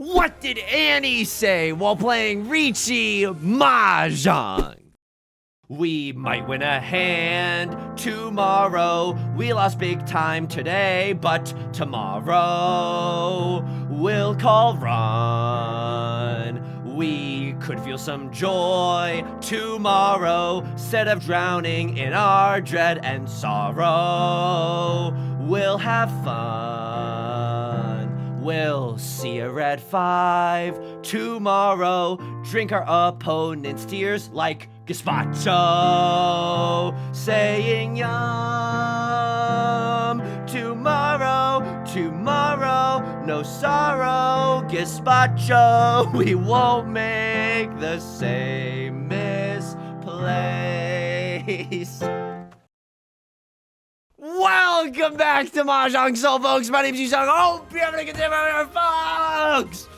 What did Annie say while playing Riichi Mahjong? We might win a hand tomorrow. We lost big time today, but tomorrow we'll call run. We could feel some joy tomorrow instead of drowning in our dread and sorrow. We'll have fun. We'll see a red 5 tomorrow. Drink our opponent's tears like gazpacho. Saying yum. Tomorrow, no sorrow. Gazpacho, we won't make the same misplace. Welcome back to Mahjong Soul, folks. My name's Yusong. Hope you're having a good day, folks.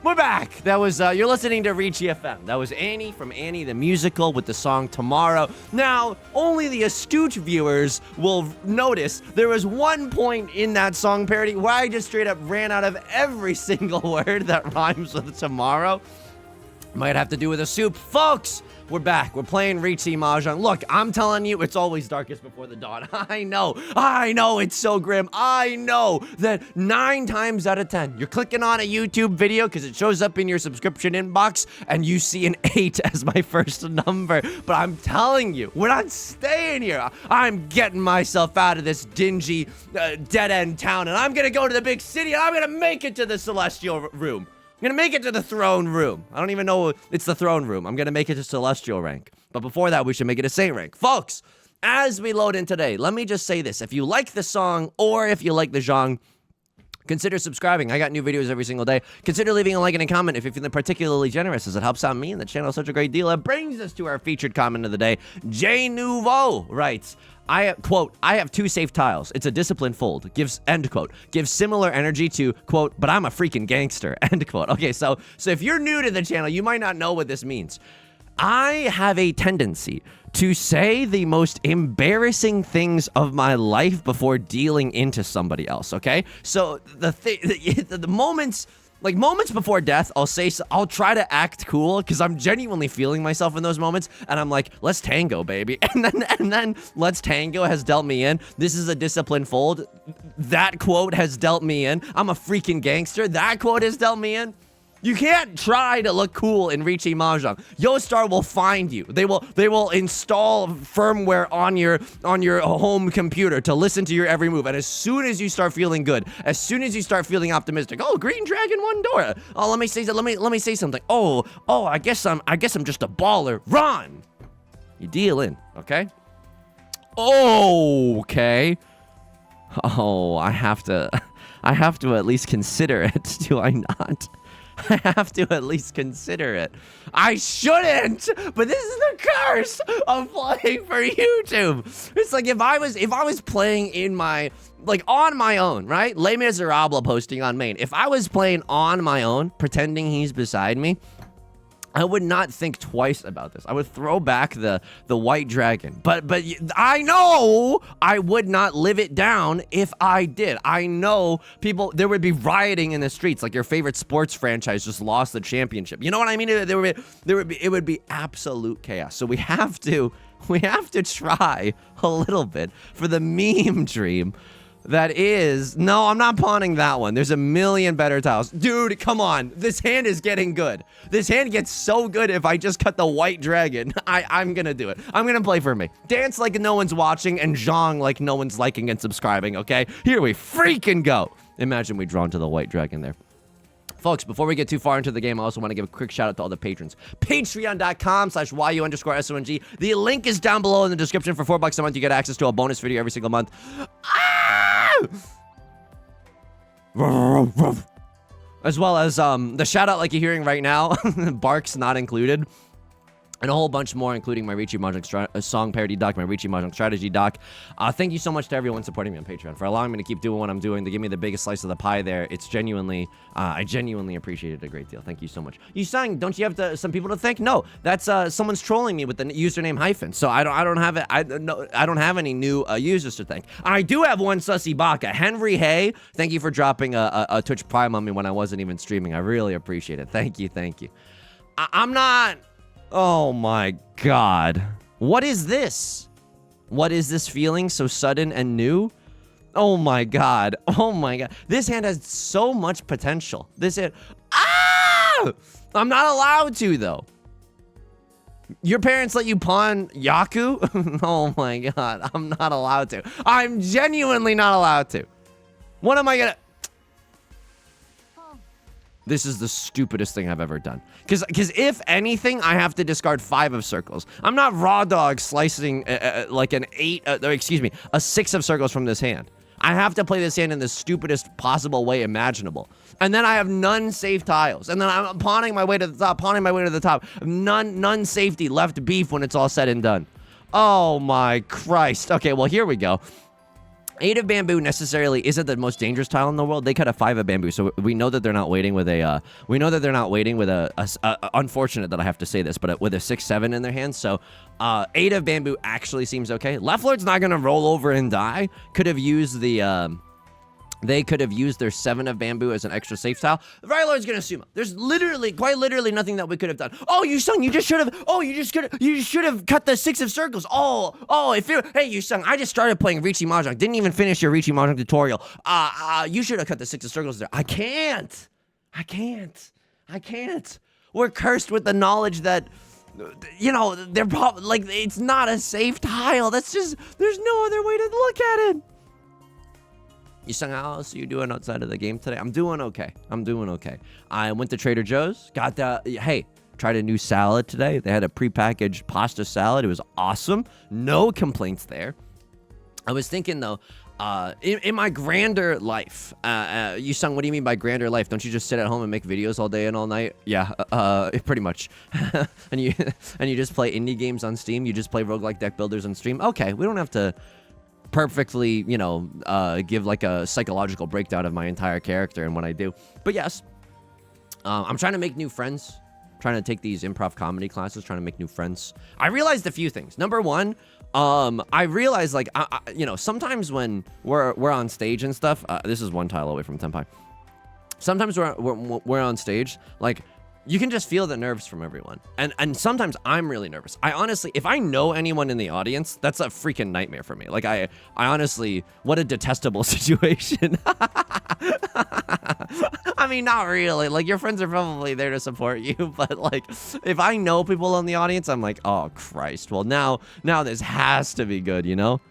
We're back. That was, you're listening to Riichi FM. That was Annie from Annie the Musical with the song Tomorrow. Now, only the astute viewers will notice there was one point in that song parody where I just straight up ran out of every single word that rhymes with tomorrow. Might have to do with a soup. Folks, we're back. We're playing Riichi Mahjong. Look, I'm telling you, it's always darkest before the dawn. I know, it's so grim. I know that 9 times out of 10, you're clicking on a YouTube video because it shows up in your subscription inbox and you see an 8 as my first number. But I'm telling you, we're not staying here. I'm getting myself out of this dingy, dead-end town, and I'm going to go to the big city, and I'm going to make it to the Celestial Room. I'm gonna make it to the throne room. I don't even know it's the throne room. I'm gonna make it to celestial rank. But before that, we should make it a saint rank. Folks, as we load in today, let me just say this. If you like the song or if you like the genre, consider subscribing. I got new videos every single day. Consider leaving a like and a comment if you're feeling particularly generous, as it helps out me and the channel such a great deal. It brings us to our featured comment of the day. J Nouveau writes, quote, I have 2 safe tiles. It's a discipline fold. End quote. Gives similar energy to, quote, but I'm a freaking gangster, end quote. Okay, so if you're new to the channel, you might not know what this means. I have a tendency to say the most embarrassing things of my life before dealing into somebody else, okay? So the moments before death, I'll try to act cool because I'm genuinely feeling myself in those moments, and I'm like, let's tango, baby. And then let's tango has dealt me in. This is a discipline fold. That quote has dealt me in. I'm a freaking gangster. That quote has dealt me in. You can't try to look cool in Riichi Mahjong. Yostar will find you. They will install firmware on your home computer to listen to your every move. And as soon as you start feeling good, as soon as you start feeling optimistic, oh, green dragon, 1 door. Oh, let me say something. Oh, I guess I'm just a baller. Run. You deal in, okay? Okay. Oh, I have to at least consider it. Do I not? I have to at least consider it. I shouldn't, but this is the curse of playing for YouTube. It's like if I was playing in my, on my own, right? Les Miserables posting on main. If I was playing on my own, pretending he's beside me, I would not think twice about this. I would throw back the white dragon. But I know I would not live it down if I did. I know there would be rioting in the streets, like your favorite sports franchise just lost the championship. You know what I mean? It would be absolute chaos. So we have to try a little bit for the meme dream. That is, no, I'm not pawning that one. There's a million better tiles. Dude, come on. This hand is getting good. This hand gets so good if I just cut the white dragon. I'm gonna do it. I'm gonna play for me. Dance like no one's watching and zhong like no one's liking and subscribing, okay? Here we freaking go. Imagine we drawn to the white dragon there. Folks, before we get too far into the game, I also want to give a quick shout out to all the patrons. Patreon.com/YU_SONG. The link is down below in the description. For $4 a month, you get access to a bonus video every single month. As well as the shout out like you're hearing right now, barks not included. and a whole bunch more, including my Riichi Mahjong song parody doc, my Riichi Mahjong strategy doc. Thank you so much to everyone supporting me on Patreon, for allowing me to keep doing what I'm doing, to give me the biggest slice of the pie there. It's genuinely, I genuinely appreciate it a great deal. Thank you so much. Yusong, don't you have some people to thank? No, that's someone's trolling me with the username hyphen. So I don't have it. I don't have any new users to thank. I do have one sussy baka, Henry Hay. Thank you for dropping a Twitch Prime on me when I wasn't even streaming. I really appreciate it. Thank you, thank you. I'm not. Oh my God. What is this? What is this feeling so sudden and new? Oh my God. Oh my God. This hand has so much potential. This hand. Ah! I'm not allowed to, though. Your parents let you pawn Yaku? Oh my God. I'm not allowed to. I'm genuinely not allowed to. What am I gonna... This is the stupidest thing I've ever done. Because if anything, I have to discard 5 of circles. I'm not raw dog slicing like a 6 of circles from this hand. I have to play this hand in the stupidest possible way imaginable. And then I have none safe tiles. And then I'm pawning my way to the top, None safety, left beef when it's all said and done. Oh my Christ. Okay, well, here we go. 8 of bamboo necessarily isn't the most dangerous tile in the world. They cut a 5 of bamboo, so we know that they're not waiting with a. Unfortunate that I have to say this, but with a 6-7 in their hands. So, 8 of bamboo actually seems okay. Left Lord's not gonna roll over and die. Could have used the. They could have used their 7 of bamboo as an extra safe tile. The Right Lord's gonna sumo. There's quite literally nothing that we could have done. Oh, Yusong, you just should have. Oh, you should have cut the 6 of circles. Hey, Yusong, I just started playing Riichi Mahjong. Didn't even finish your Riichi Mahjong tutorial. You should have cut the 6 of circles there. I can't. We're cursed with the knowledge that, you know, they're probably like, it's not a safe tile. That's just, there's no other way to look at it. Yusong, how else are you doing outside of the game today? I'm doing okay. I went to Trader Joe's, tried a new salad today. They had a prepackaged pasta salad. It was awesome. No complaints there. I was thinking, though, in my grander life, Yusong, what do you mean by grander life? Don't you just sit at home and make videos all day and all night? Yeah, pretty much. and you just play indie games on Steam? You just play roguelike deck builders on stream? Okay, we don't have to perfectly, give like a psychological breakdown of my entire character and what I do. But yes, I'm trying to make new friends. Trying to take these improv comedy classes, trying to make new friends. I realized a few things. Number one, I realized like, sometimes when we're on stage and stuff, this is one tile away from Tenpai. Sometimes we're on stage, like, you can just feel the nerves from everyone. And sometimes I'm really nervous. I honestly, if I know anyone in the audience, that's a freaking nightmare for me. Like, I honestly, what a detestable situation. I mean, not really. Like, your friends are probably there to support you. But, like, if I know people in the audience, I'm like, oh, Christ. Well, now this has to be good, you know?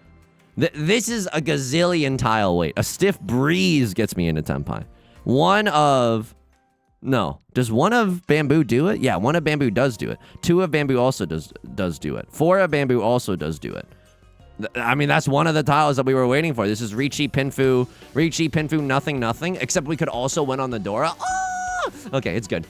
This is a gazillion tile weight. A stiff breeze gets me into Tenpai. No. Does 1 of bamboo do it? Yeah, 1 of bamboo does do it. 2 of bamboo also does do it. 4 of bamboo also does do it. I mean, that's one of the tiles that we were waiting for. This is Riichi Pinfu, nothing. Except we could also win on the Dora. Ah! Okay, it's good.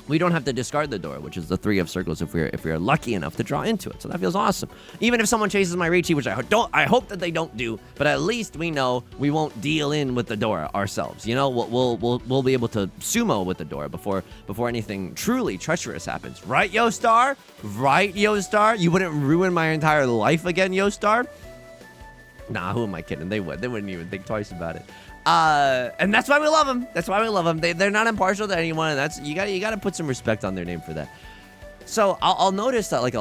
We don't have to discard the Dora, which is the 3 of circles if we're lucky enough to draw into it. So that feels awesome. Even if someone chases my Riichi, which I hope that they don't do, but at least we know we won't deal in with the Dora ourselves. You know, we'll be able to sumo with the Dora before anything truly treacherous happens. Right, Yostar? You wouldn't ruin my entire life again, Yostar? Nah, who am I kidding? They would. They wouldn't even think twice about it. And that's why we love them. They're not impartial to anyone, and that's you got to put some respect on their name for that. So I'll notice that like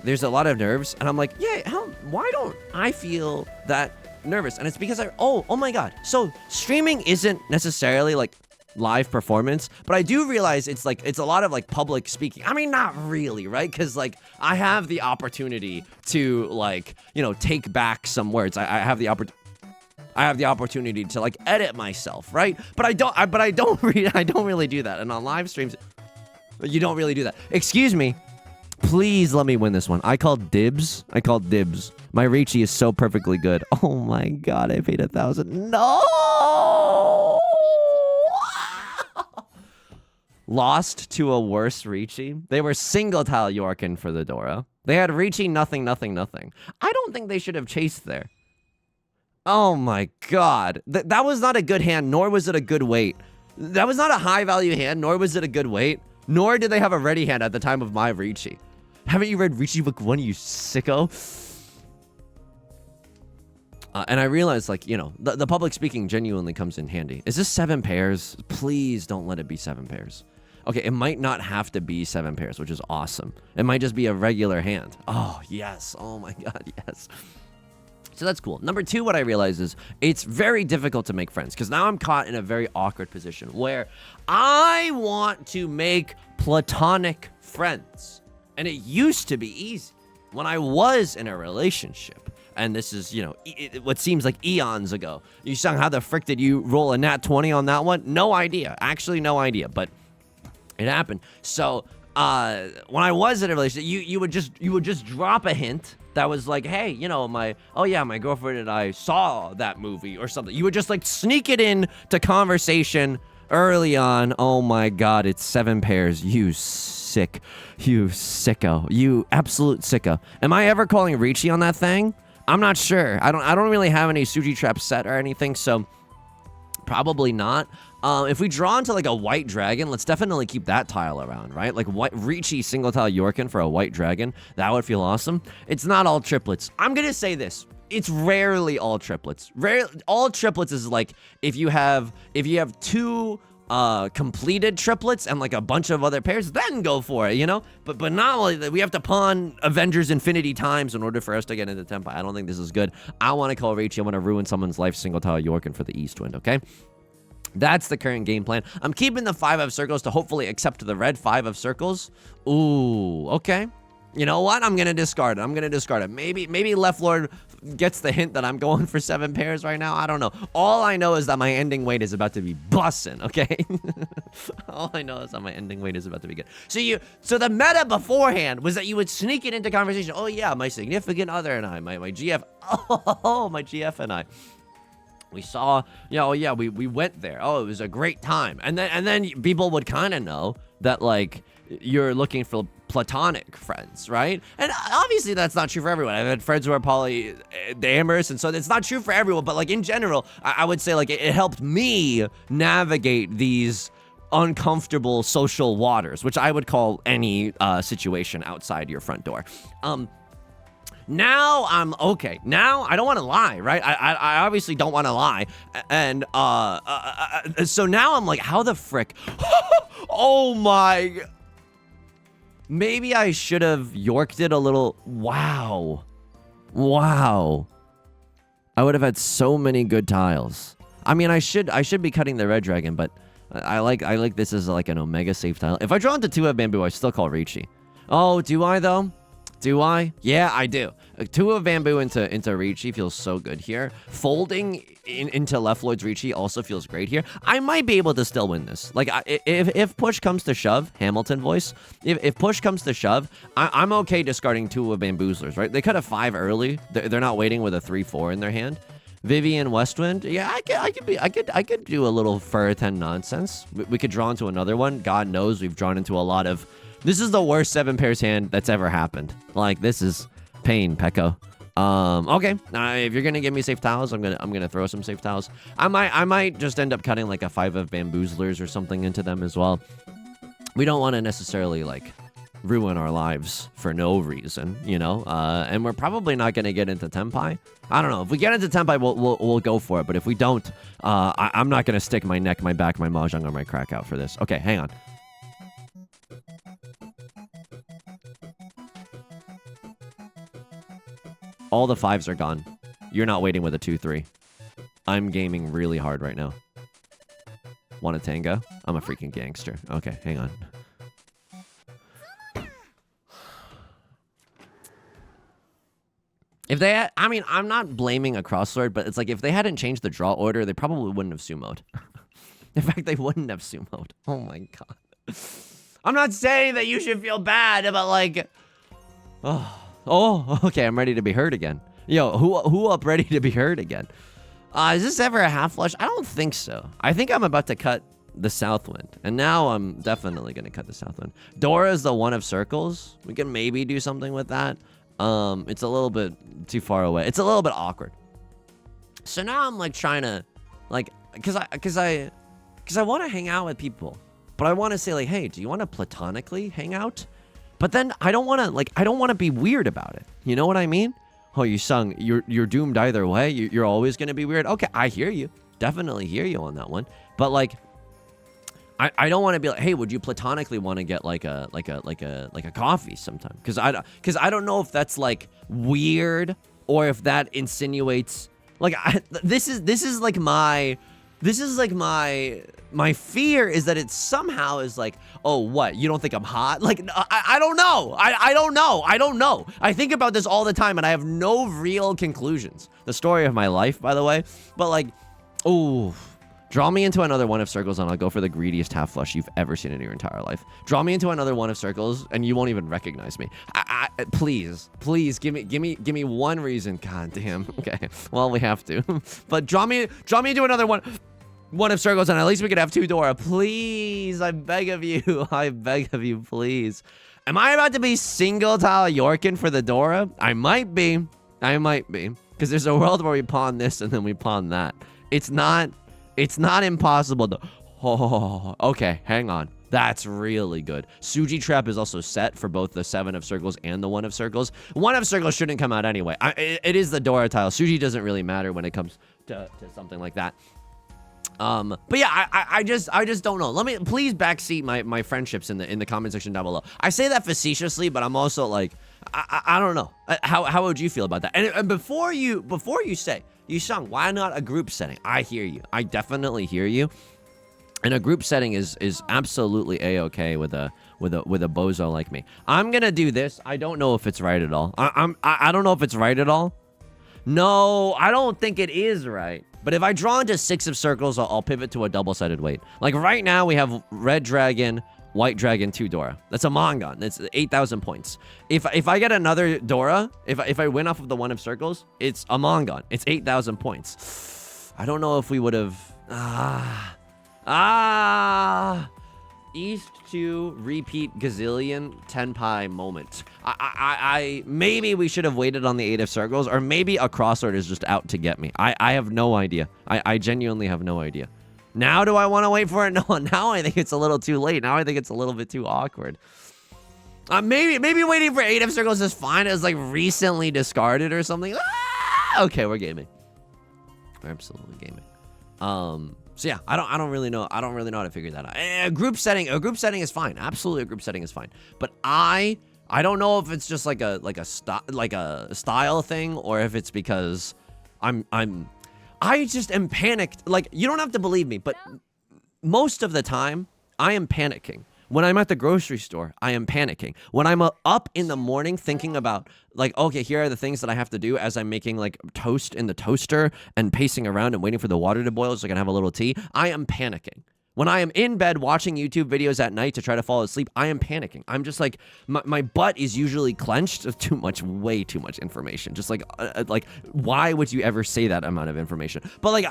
there's a lot of nerves, and I'm like, yeah, why don't I feel that nervous? And it's because oh my God. So streaming isn't necessarily like live performance, but I do realize it's a lot of like public speaking. I mean, not really, right? Because like I have the opportunity to like, take back some words. I have the opportunity to like edit myself, right? But I don't really do that. And on live streams, you don't really do that. Excuse me. Please let me win this one. I called dibs. My Riichi is so perfectly good. Oh my God, I paid 1,000. No! lost to a worse Riichi. They were single tile Yorkin for the Dora. They had Riichi nothing, nothing, nothing. I don't think they should have chased there. Oh my god. That was not a good hand, nor was it a good weight. That was not a high value hand, nor was it a good weight. Nor did they have a ready hand at the time of my Riichi. Haven't you read Riichi Book 1, you sicko? And I realized, like, you know, the public speaking genuinely comes in handy. Is this 7 pairs? Please don't let it be 7 pairs. Okay, it might not have to be 7 pairs, which is awesome. It might just be a regular hand. Oh, yes. Oh, my God, yes. So that's cool. Number 2, what I realize is it's very difficult to make friends because now I'm caught in a very awkward position where I want to make platonic friends. And it used to be easy when I was in a relationship. And this is, you know, what seems like eons ago. Yusong, how the frick did you roll a nat 20 on that one? No idea. Actually, no idea. But it happened. So when I was in a relationship, you would just drop a hint that was like, hey, you know, my girlfriend and I saw that movie or something. You would just like sneak it in to conversation early on. Oh my god, it's 7 pairs. You sicko. You absolute sicko. Am I ever calling Riichi on that thing? I'm not sure. I don't really have any Suji traps set or anything, so probably not. If we draw into like a white dragon, let's definitely keep that tile around, right? Like white Riichi single tile Yorkin for a white dragon. That would feel awesome. It's not all triplets. I'm gonna say this. It's rarely all triplets. All triplets is like if you have 2 completed triplets and like a bunch of other pairs, then go for it, you know? But not only that, we have to pawn Avengers infinity times in order for us to get into Tempai. I don't think this is good. I want to call Riichi. I want to ruin someone's life single tile Yorkin for the East Wind, okay? That's the current game plan. I'm keeping the 5 of circles to hopefully accept the red 5 of circles. Ooh, okay. You know what? I'm going to discard it. Maybe Left Lord gets the hint that I'm going for 7 pairs right now. I don't know. All I know is that my ending weight is about to be bussin', okay? All I know is that my ending weight is about to be good. So the meta beforehand was that you would sneak it into conversation. Oh, yeah, my significant other and I, my GF. Oh, my GF and I. We saw, you know, yeah, we went there. Oh, it was a great time. And then people would kind of know that, like, you're looking for platonic friends, right? And obviously that's not true for everyone. I've had friends who are polyamorous, and so it's not true for everyone. But, like, in general, I would say, like, it helped me navigate these uncomfortable social waters, which I would call any situation outside your front door. Now I'm okay. Now I don't want to lie, right? I obviously don't want to lie, and so now I'm like, how the frick? Oh my! Maybe I should have Yorked it a little. Wow. I would have had so many good tiles. I mean, I should be cutting the red dragon, but I like this as like an omega safe tile. If I draw into 2 of bamboo, I still call Riichi. Oh, do I though? Do I? Yeah, I do. 2 of bamboo into Riichi feels so good here. Folding into Left Lord's Riichi also feels great here. I might be able to still win this. Like, if push comes to shove, Hamilton voice, if push comes to shove, I'm okay discarding 2 of bamboozlers, right? They cut a 5 early. They're not waiting with a 3-4 in their hand. Vivian Westwind, yeah, I could do a little Fur 10 nonsense. We could draw into another one. God knows we've drawn into a lot of. This is the worst 7 pairs hand that's ever happened. Like, this is pain, Pekko. Okay. If you're gonna give me safe tiles, I'm gonna throw some safe tiles. I might just end up cutting like a 5 of bamboozlers or something into them as well. We don't want to necessarily like ruin our lives for no reason, you know. And we're probably not gonna get into Tempai. I don't know. If we get into Tempai, we'll go for it. But if we don't, I'm not gonna stick my neck, my back, my mahjong, or my crack out for this. Okay, hang on. All the 5s are gone. You're not waiting with a 2-3. I'm gaming really hard right now. Want a tango? I'm a freaking gangster. Okay, hang on. If they had, I mean, I'm not blaming a crosslord, but it's like if they hadn't changed the draw order, they probably wouldn't have sumoed. In fact, they wouldn't have sumoed. Oh my god. I'm not saying that you should feel bad about like... Oh, okay, I'm ready to be hurt again. Yo, who up ready to be hurt again? Is this ever a half flush? I don't think so. I think I'm about to cut the south wind. And now I'm definitely going to cut the south wind. Dora is the one of circles. We can maybe do something with that. It's a little bit too far away. It's a little bit awkward. So now I'm like trying to, like, cause I want to hang out with people, but I want to say like, hey, do you want to platonically hang out? But then I don't want to be weird about it. You know what I mean? Oh, Yusong, you're doomed either way. You're always going to be weird. Okay, I hear you. Definitely hear you on that one. But like, I don't want to be like, hey, would you platonically want to get like a coffee sometime? Because I don't know if that's like weird or if that insinuates like this is like my fear is that it somehow is like, oh, what? You don't think I'm hot? Like, I don't know. I don't know. I think about this all the time and I have no real conclusions. The story of my life, by the way. But like, oh, draw me into another one of circles and I'll go for the greediest half flush you've ever seen in your entire life. Draw me into another one of circles and you won't even recognize me. Please give me one reason. God damn. Okay. Well, we have to. But draw me into another one of circles and at least we could have 2 Dora. Please, I beg of you. I beg of you, please. Am I about to be single tile Yorkin for the Dora? I might be. Because there's a world where we pawn this and then we pawn that. It's not impossible to... Oh, okay, hang on. That's really good. Suji Trap is also set for both the 7 of circles and the 1 of circles. 1 of circles shouldn't come out anyway. It is the Dora tile. Suji doesn't really matter when it comes to something like that. But yeah, I just don't know. Let me please backseat my friendships in the comment section down below. I say that facetiously, but I'm also like, I don't know. How would you feel about that? And before you say, Yusong, why not a group setting? I hear you. I definitely hear you. And a group setting is absolutely a-okay with a bozo like me. I'm gonna do this. I don't know if it's right at all. I don't know if it's right at all. No, I don't think it is right. But if I draw into 6 of circles, I'll pivot to a double-sided weight. Like right now, we have red dragon, white dragon, 2 Dora. That's a Mangon. That's 8,000 points. If I get another Dora, if I win off of the 1 of circles, it's a Mangon. It's 8,000 points. I don't know if we would have... East to repeat gazillion tenpai moment. Maybe we should have waited on the 8 of circles, or maybe a crossword is just out to get me. I have no idea. I genuinely have no idea. Now do I want to wait for it? No, now I think it's a little too late. Now I think it's a little bit too awkward. Maybe waiting for 8 of circles is fine as like recently discarded or something. Okay, we're gaming. We're absolutely gaming. So yeah, I don't really know. I don't really know how to figure that out. A group setting is fine. Absolutely, a group setting is fine. But I don't know if it's just like a style thing, or if it's because I just am panicked. Like, you don't have to believe me, but most of the time I am panicking. When I'm at the grocery store, I am panicking. When I'm up in the morning thinking about, like, okay, here are the things that I have to do as I'm making, like, toast in the toaster and pacing around and waiting for the water to boil so I can have a little tea, I am panicking. When I am in bed watching YouTube videos at night to try to fall asleep, I am panicking. I'm just like, my butt is usually clenched. Way too much information. Just like why would you ever say that amount of information? But, like,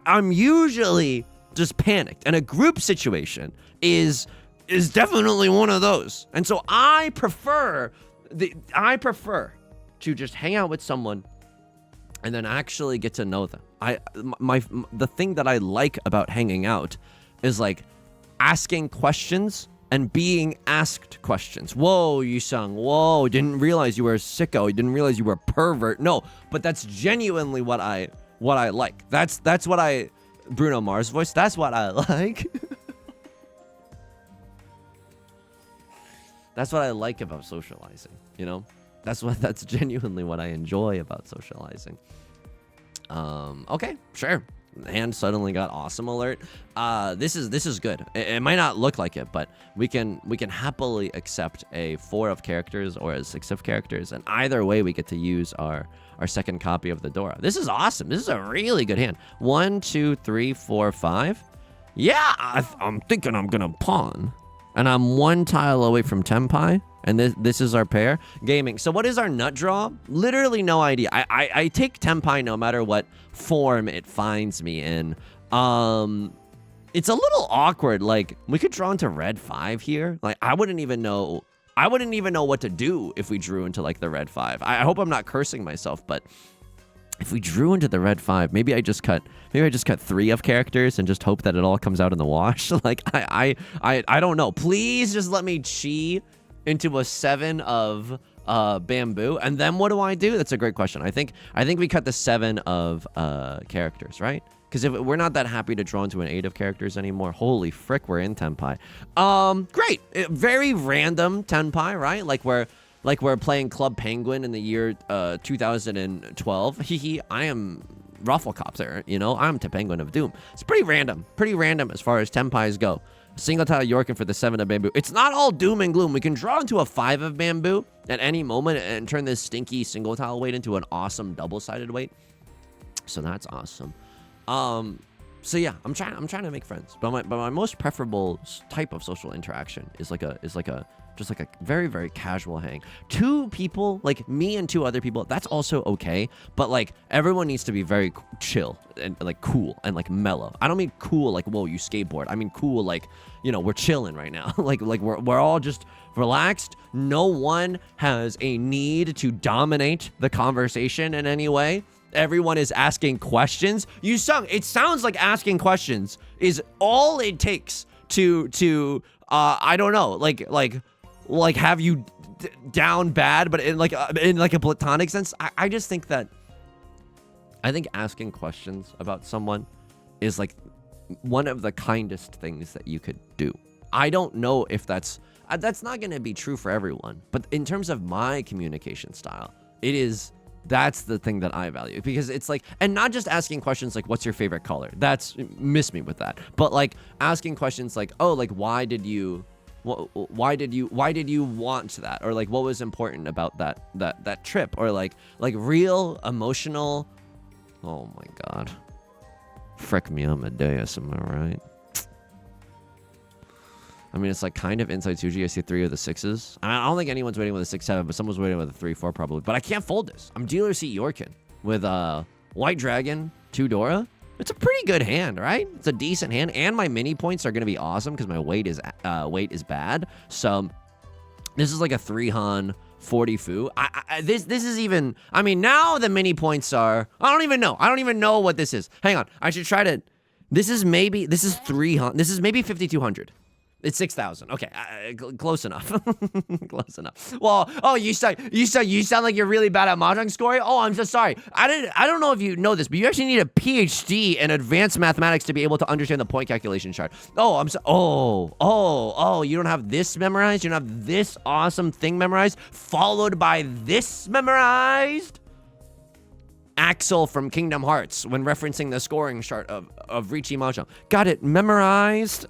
I'm usually just panicked. And a group situation is definitely one of those. And so I prefer to just hang out with someone and then actually get to know them. The thing that I like about hanging out is like asking questions and being asked questions. Whoa, Yusong, whoa, didn't realize you were a sicko. Didn't realize you were a pervert. No, but that's genuinely what I like. That's what Bruno Mars voice, that's what I like. That's what I like about socializing, you know? That's genuinely what I enjoy about socializing. Okay, sure. The hand suddenly got awesome alert. This is good. It might not look like it, but we can happily accept a 4 of characters or a 6 of characters, and either way we get to use our second copy of the Dora. This is awesome. This is a really good hand. 1, 2, 3, 4, 5. Yeah, I'm thinking I'm gonna pawn. And I'm 1 tile away from tenpai, and this is our pair. Gaming. So what is our nut draw? Literally no idea. I take tenpai no matter what form it finds me in. it's a little awkward. Like, we could draw into red 5 here. Like, I wouldn't even know what to do if we drew into like the red 5. I hope I'm not cursing myself, but if we drew into the red 5, maybe I just cut 3 of characters and just hope that it all comes out in the wash. Like, I don't know. Please just let me chi into a 7 of bamboo, and then what do I do? That's a great question. I think we cut the 7 of characters, right? Because if we're not that happy to draw into an 8 of characters anymore, holy frick, we're in Tenpai. Great, very random Tenpai, right? Like we're playing Club Penguin in the year 2012. Hehe, I am Rufflecopter, you know, I'm the Penguin of Doom. It's pretty random as far as Tenpais go. Single tile Yorkin for the 7 of bamboo. It's not all doom and gloom. We can draw into a 5 of bamboo at any moment and turn this stinky single tile weight into an awesome double-sided weight. So that's awesome. So yeah, I'm trying to make friends, but my most preferable type of social interaction is just like a very, very casual hang. 2 people, like me and 2 other people, that's also okay, but like everyone needs to be very chill and like cool and like mellow. I don't mean cool like, whoa, you skateboard. I mean cool like, you know, we're chilling right now. like we're all just relaxed. No one has a need to dominate the conversation in any way. Everyone is asking questions. Yusong, it sounds like asking questions is all it takes to I don't know, like have you down bad, but in like a platonic sense. I just think that asking questions about someone is like one of the kindest things that you could do. I don't know if that's not going to be true for everyone, but in terms of my communication style, that's the thing that I value, because it's like, and not just asking questions like, what's your favorite color? Miss me with that. But like asking questions like, oh, like, why did you want that? Or like, what was important about that trip? Or like real emotional, oh my God. Frick me Amadeus, am I right? I mean, it's like kind of inside Tsuji. I see 3 of the 6s. I don't think anyone's waiting with a 6-7, but someone's waiting with a 3-4 probably. But I can't fold this. I'm dealer seat Yorkin with White Dragon, 2 Dora. It's a pretty good hand, right? It's a decent hand, and my mini points are gonna be awesome because my weight is bad. So this is like a 3 Han 40 Fu. This is even. I mean, now the mini points are. I don't even know what this is. Hang on. I should try to. This is 3 Han. This is maybe 5,200. It's 6,000. Okay, close enough. Close enough. Well, oh, you sound like you're really bad at Mahjong scoring. Oh, I'm so sorry. I don't know if you know this, but you actually need a PhD in advanced mathematics to be able to understand the point calculation chart. Oh, you don't have this memorized? You don't have this awesome thing memorized, followed by this memorized? Axel from Kingdom Hearts, when referencing the scoring chart of Riichi Mahjong. Got it memorized.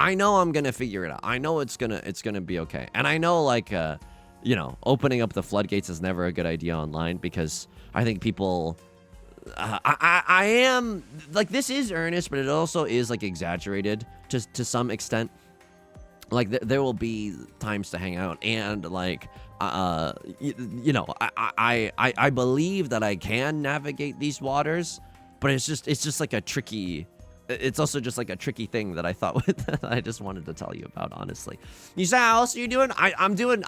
I know I'm gonna figure it out. I know it's gonna be okay. And I know, like, you know, opening up the floodgates is never a good idea online, because I think people, I am like, this is earnest, but it also is like exaggerated to some extent. Like there will be times to hang out, and like, you know, I believe that I can navigate these waters, but it's just like a tricky. It's also just like a tricky thing that I thought that I just wanted to tell you about, honestly. You say, how else are you doing? I'm doing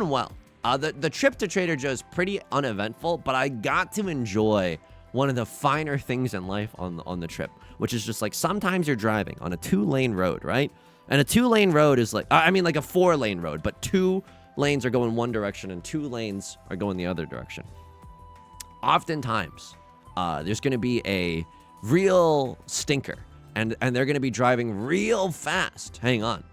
well. The trip to Trader Joe's pretty uneventful, but I got to enjoy one of the finer things in life on the trip, which is just like, sometimes you're driving on a 2-lane road, right? And a 2-lane road is like, I mean like a 4-lane road, but 2 lanes are going one direction and 2 lanes are going the other direction. Oftentimes, there's going to be a real stinker. And they're going to be driving real fast. Hang on.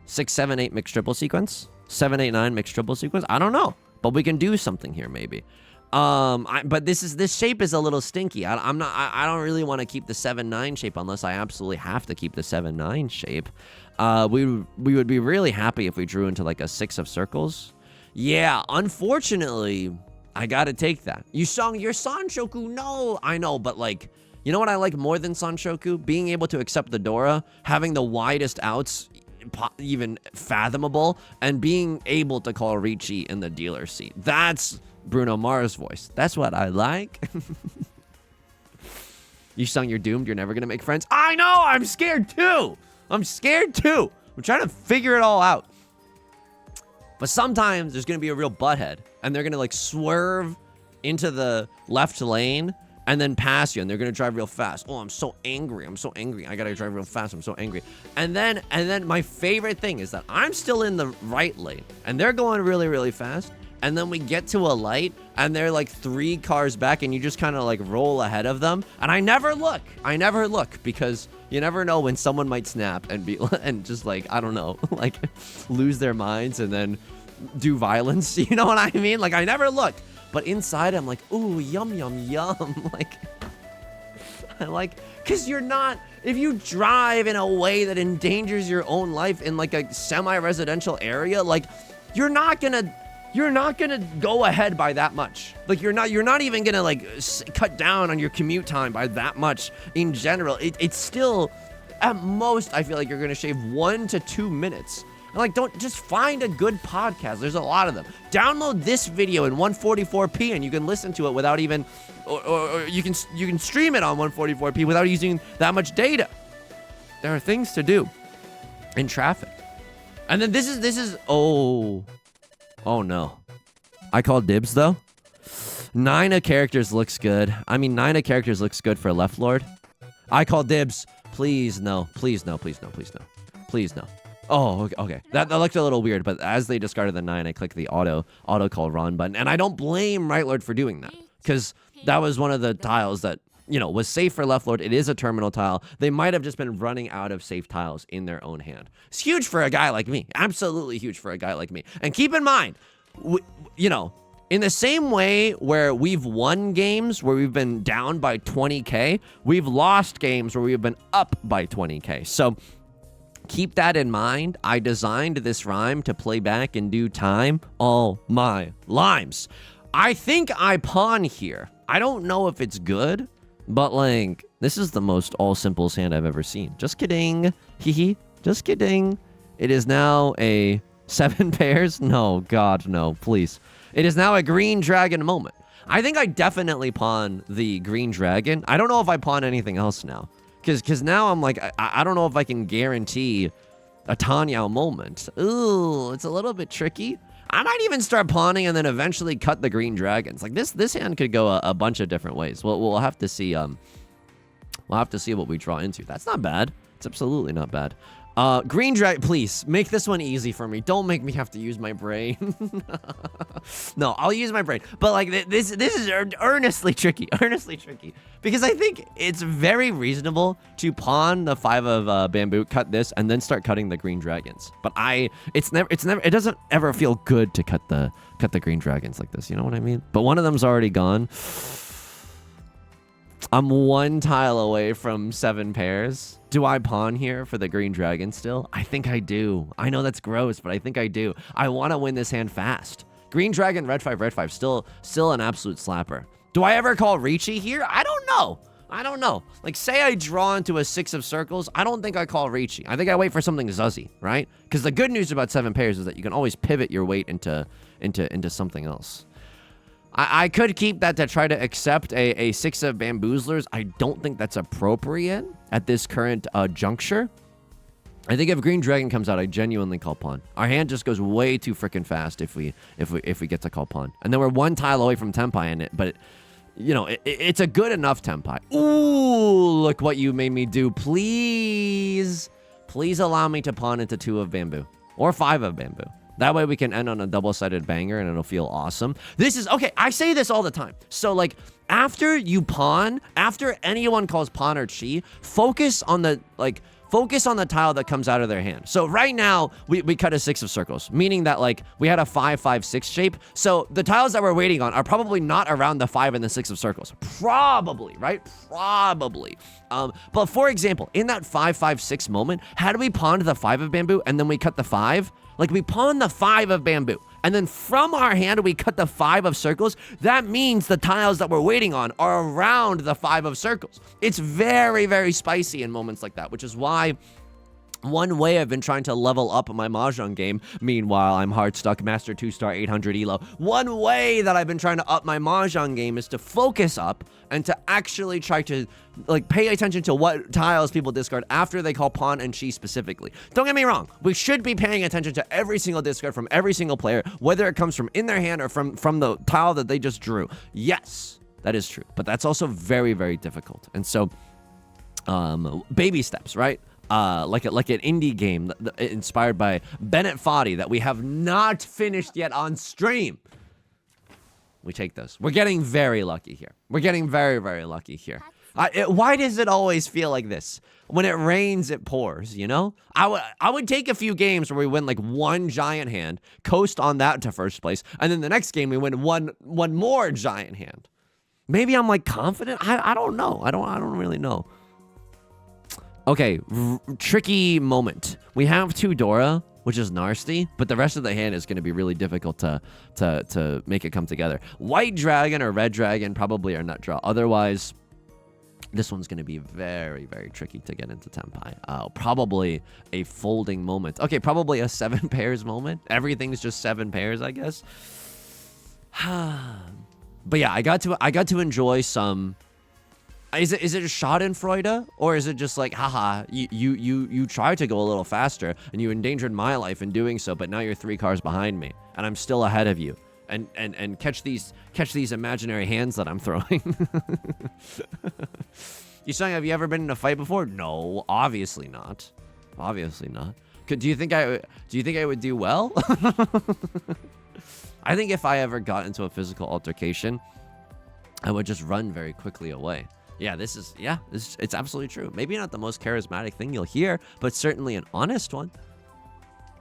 6, 7, 8 mixed triple sequence? 7, 8, 9 mixed triple sequence? I don't know. But we can do something here, maybe. But this shape is a little stinky. I don't really want to keep the 7-9 shape unless I absolutely have to keep the 7-9 shape. We would be really happy if we drew into like a 6 of circles. Yeah, unfortunately, I got to take that. Yusong, your Sanshoku, no. I know, but like, you know what I like more than Sanshoku? Being able to accept the Dora, having the widest outs even fathomable, and being able to call Riichi in the dealer seat. That's Bruno Mars' voice. That's what I like. Yusong, you're doomed. You're never gonna make friends. I know. I'm scared too. I'm scared too. I'm trying to figure it all out. But sometimes there's gonna be a real butthead, and they're gonna like swerve into the left lane and then pass you, and they're gonna drive real fast. Oh, I'm so angry. I'm so angry. I gotta drive real fast. I'm so angry. And then my favorite thing is that I'm still in the right lane, and they're going really, really fast. And then we get to a light, and they're like 3 cars back, and you just kind of like roll ahead of them. And I never look. I never look, because you never know when someone might snap and be and just like, I don't know, like lose their minds and then do violence. You know what I mean? Like, I never look. But inside, I'm like, ooh, yum, yum, yum. Like, I like, because you're not, if you drive in a way that endangers your own life in like a semi-residential area, like, you're not gonna go ahead by that much. Like, you're not even gonna like cut down on your commute time by that much in general. It's still, at most, I feel like you're gonna shave 1 to 2 minutes. And like, don't just find a good podcast. There's a lot of them. Download this video in 144p, and you can listen to it without even, or you can stream it on 144p without using that much data. There are things to do in traffic. And then this is oh no. I called dibs though. 9 of characters looks good. I mean, 9 of characters looks good for Left Lord. I call dibs. Please no. Please no. Please no. Please no. Please no. Oh, okay. That looked a little weird, but as they discarded the 9, I clicked the auto call run button, and I don't blame Right Lord for doing that, because that was one of the tiles that, you know, was safe for Left Lord. It is a terminal tile. They might have just been running out of safe tiles in their own hand. It's huge for a guy like me. Absolutely huge for a guy like me. And keep in mind, you know, in the same way where we've won games where we've been down by 20K, we've lost games where we've been up by 20K. So keep that in mind. I designed this rhyme to play back in due time all my limes. I think I pawn here. I don't know if it's good, but like, this is the most all simple hand I've ever seen. Just kidding. Hee. Just kidding. It is now a 7 pairs. No, God, no, please. It is now a green dragon moment. I think I definitely pawn the green dragon. I don't know if I pawn anything else now. Because now I'm like, I don't know if I can guarantee a Tanyao moment. Ooh, it's a little bit tricky. I might even start pawning and then eventually cut the green dragons. Like, this hand could go a bunch of different ways. We'll have to see. We'll have to see what we draw into. That's not bad. It's absolutely not bad. Green dragon, please make this one easy for me. Don't make me have to use my brain. No, I'll use my brain. But like, this is earnestly tricky. Earnestly tricky. Because I think it's very reasonable to pawn the 5 of bamboo, cut this, and then start cutting the green dragons. But it doesn't ever feel good to cut the green dragons like this. You know what I mean? But one of them's already gone. I'm 1 tile away from 7 pairs. Do I pawn here for the green dragon still? I think I do. I know that's gross, but I think I do. I want to win this hand fast. Green dragon, red 5, still an absolute slapper. Do I ever call Riichi here? I don't know. I don't know. Like, say I draw into a 6 of circles. I don't think I call Riichi. I think I wait for something zuzzy, right? Because the good news about 7 pairs is that you can always pivot your weight into something else. I could keep that to try to accept a 6 of bamboozlers. I don't think that's appropriate at this current juncture. I think if Green Dragon comes out, I genuinely call pawn. Our hand just goes way too freaking fast if we get to call pawn. And then we're 1 tile away from Tenpai in it, but you know, it's a good enough Tenpai. Ooh, look what you made me do. Please allow me to pawn into 2 of bamboo or 5 of bamboo. That way we can end on a double-sided banger and it'll feel awesome. This is, okay, I say this all the time. So, like, after you pawn, after anyone calls pawn or chi, focus on the tile that comes out of their hand. So right now, we cut a 6 of circles, meaning that, like, we had a 5, 5, 6 shape. So the tiles that we're waiting on are probably not around the 5 and the 6 of circles. Probably, right? Probably. But for example, in that 5, 5, 6 moment, had we pawned the 5 of bamboo and then we cut the 5, like, we pawn the 5 of bamboo, and then from our hand, we cut the 5 of circles. That means the tiles that we're waiting on are around the 5 of circles. It's very, very spicy in moments like that, which is why One way I've been trying to level up my Mahjong game, meanwhile I'm hard stuck Master 2-star 800 elo. One way that I've been trying to up my Mahjong game is to focus up and to actually try to like pay attention to what tiles people discard after they call pawn and chi specifically. Don't get me wrong, we should be paying attention to every single discard from every single player, whether it comes from in their hand or from the tile that they just drew. Yes, that is true, but that's also very, very difficult. And so, baby steps, right? Like an indie game inspired by Bennett Foddy that we have not finished yet on stream. We take those. We're getting very lucky here. We're getting very, very lucky here. Why does it always feel like this? When it rains, it pours, you know? I would take a few games where we win like one giant hand, coast on that to first place, and then the next game we win one more giant hand. Maybe I'm like confident? I don't know. I don't really know. Okay, tricky moment. We have two Dora, which is nasty, but the rest of the hand is going to be really difficult to make it come together. White dragon or red dragon probably are nut draw. Otherwise, this one's going to be very, very tricky to get into Tenpai. Probably a folding moment. Okay, probably a 7 pairs moment. Everything's just 7 pairs, I guess. But yeah, I got to enjoy some. Is it a Schadenfreude, or is it just like, haha, you tried to go a little faster and you endangered my life in doing so, but now you're 3 cars behind me and I'm still ahead of you, and catch these imaginary hands that I'm throwing. Yusong, have you ever been in a fight before? No, obviously not. Obviously not. Do you think I would do well? I think if I ever got into a physical altercation, I would just run very quickly away. Yeah, it's absolutely true. Maybe not the most charismatic thing you'll hear, but certainly an honest one.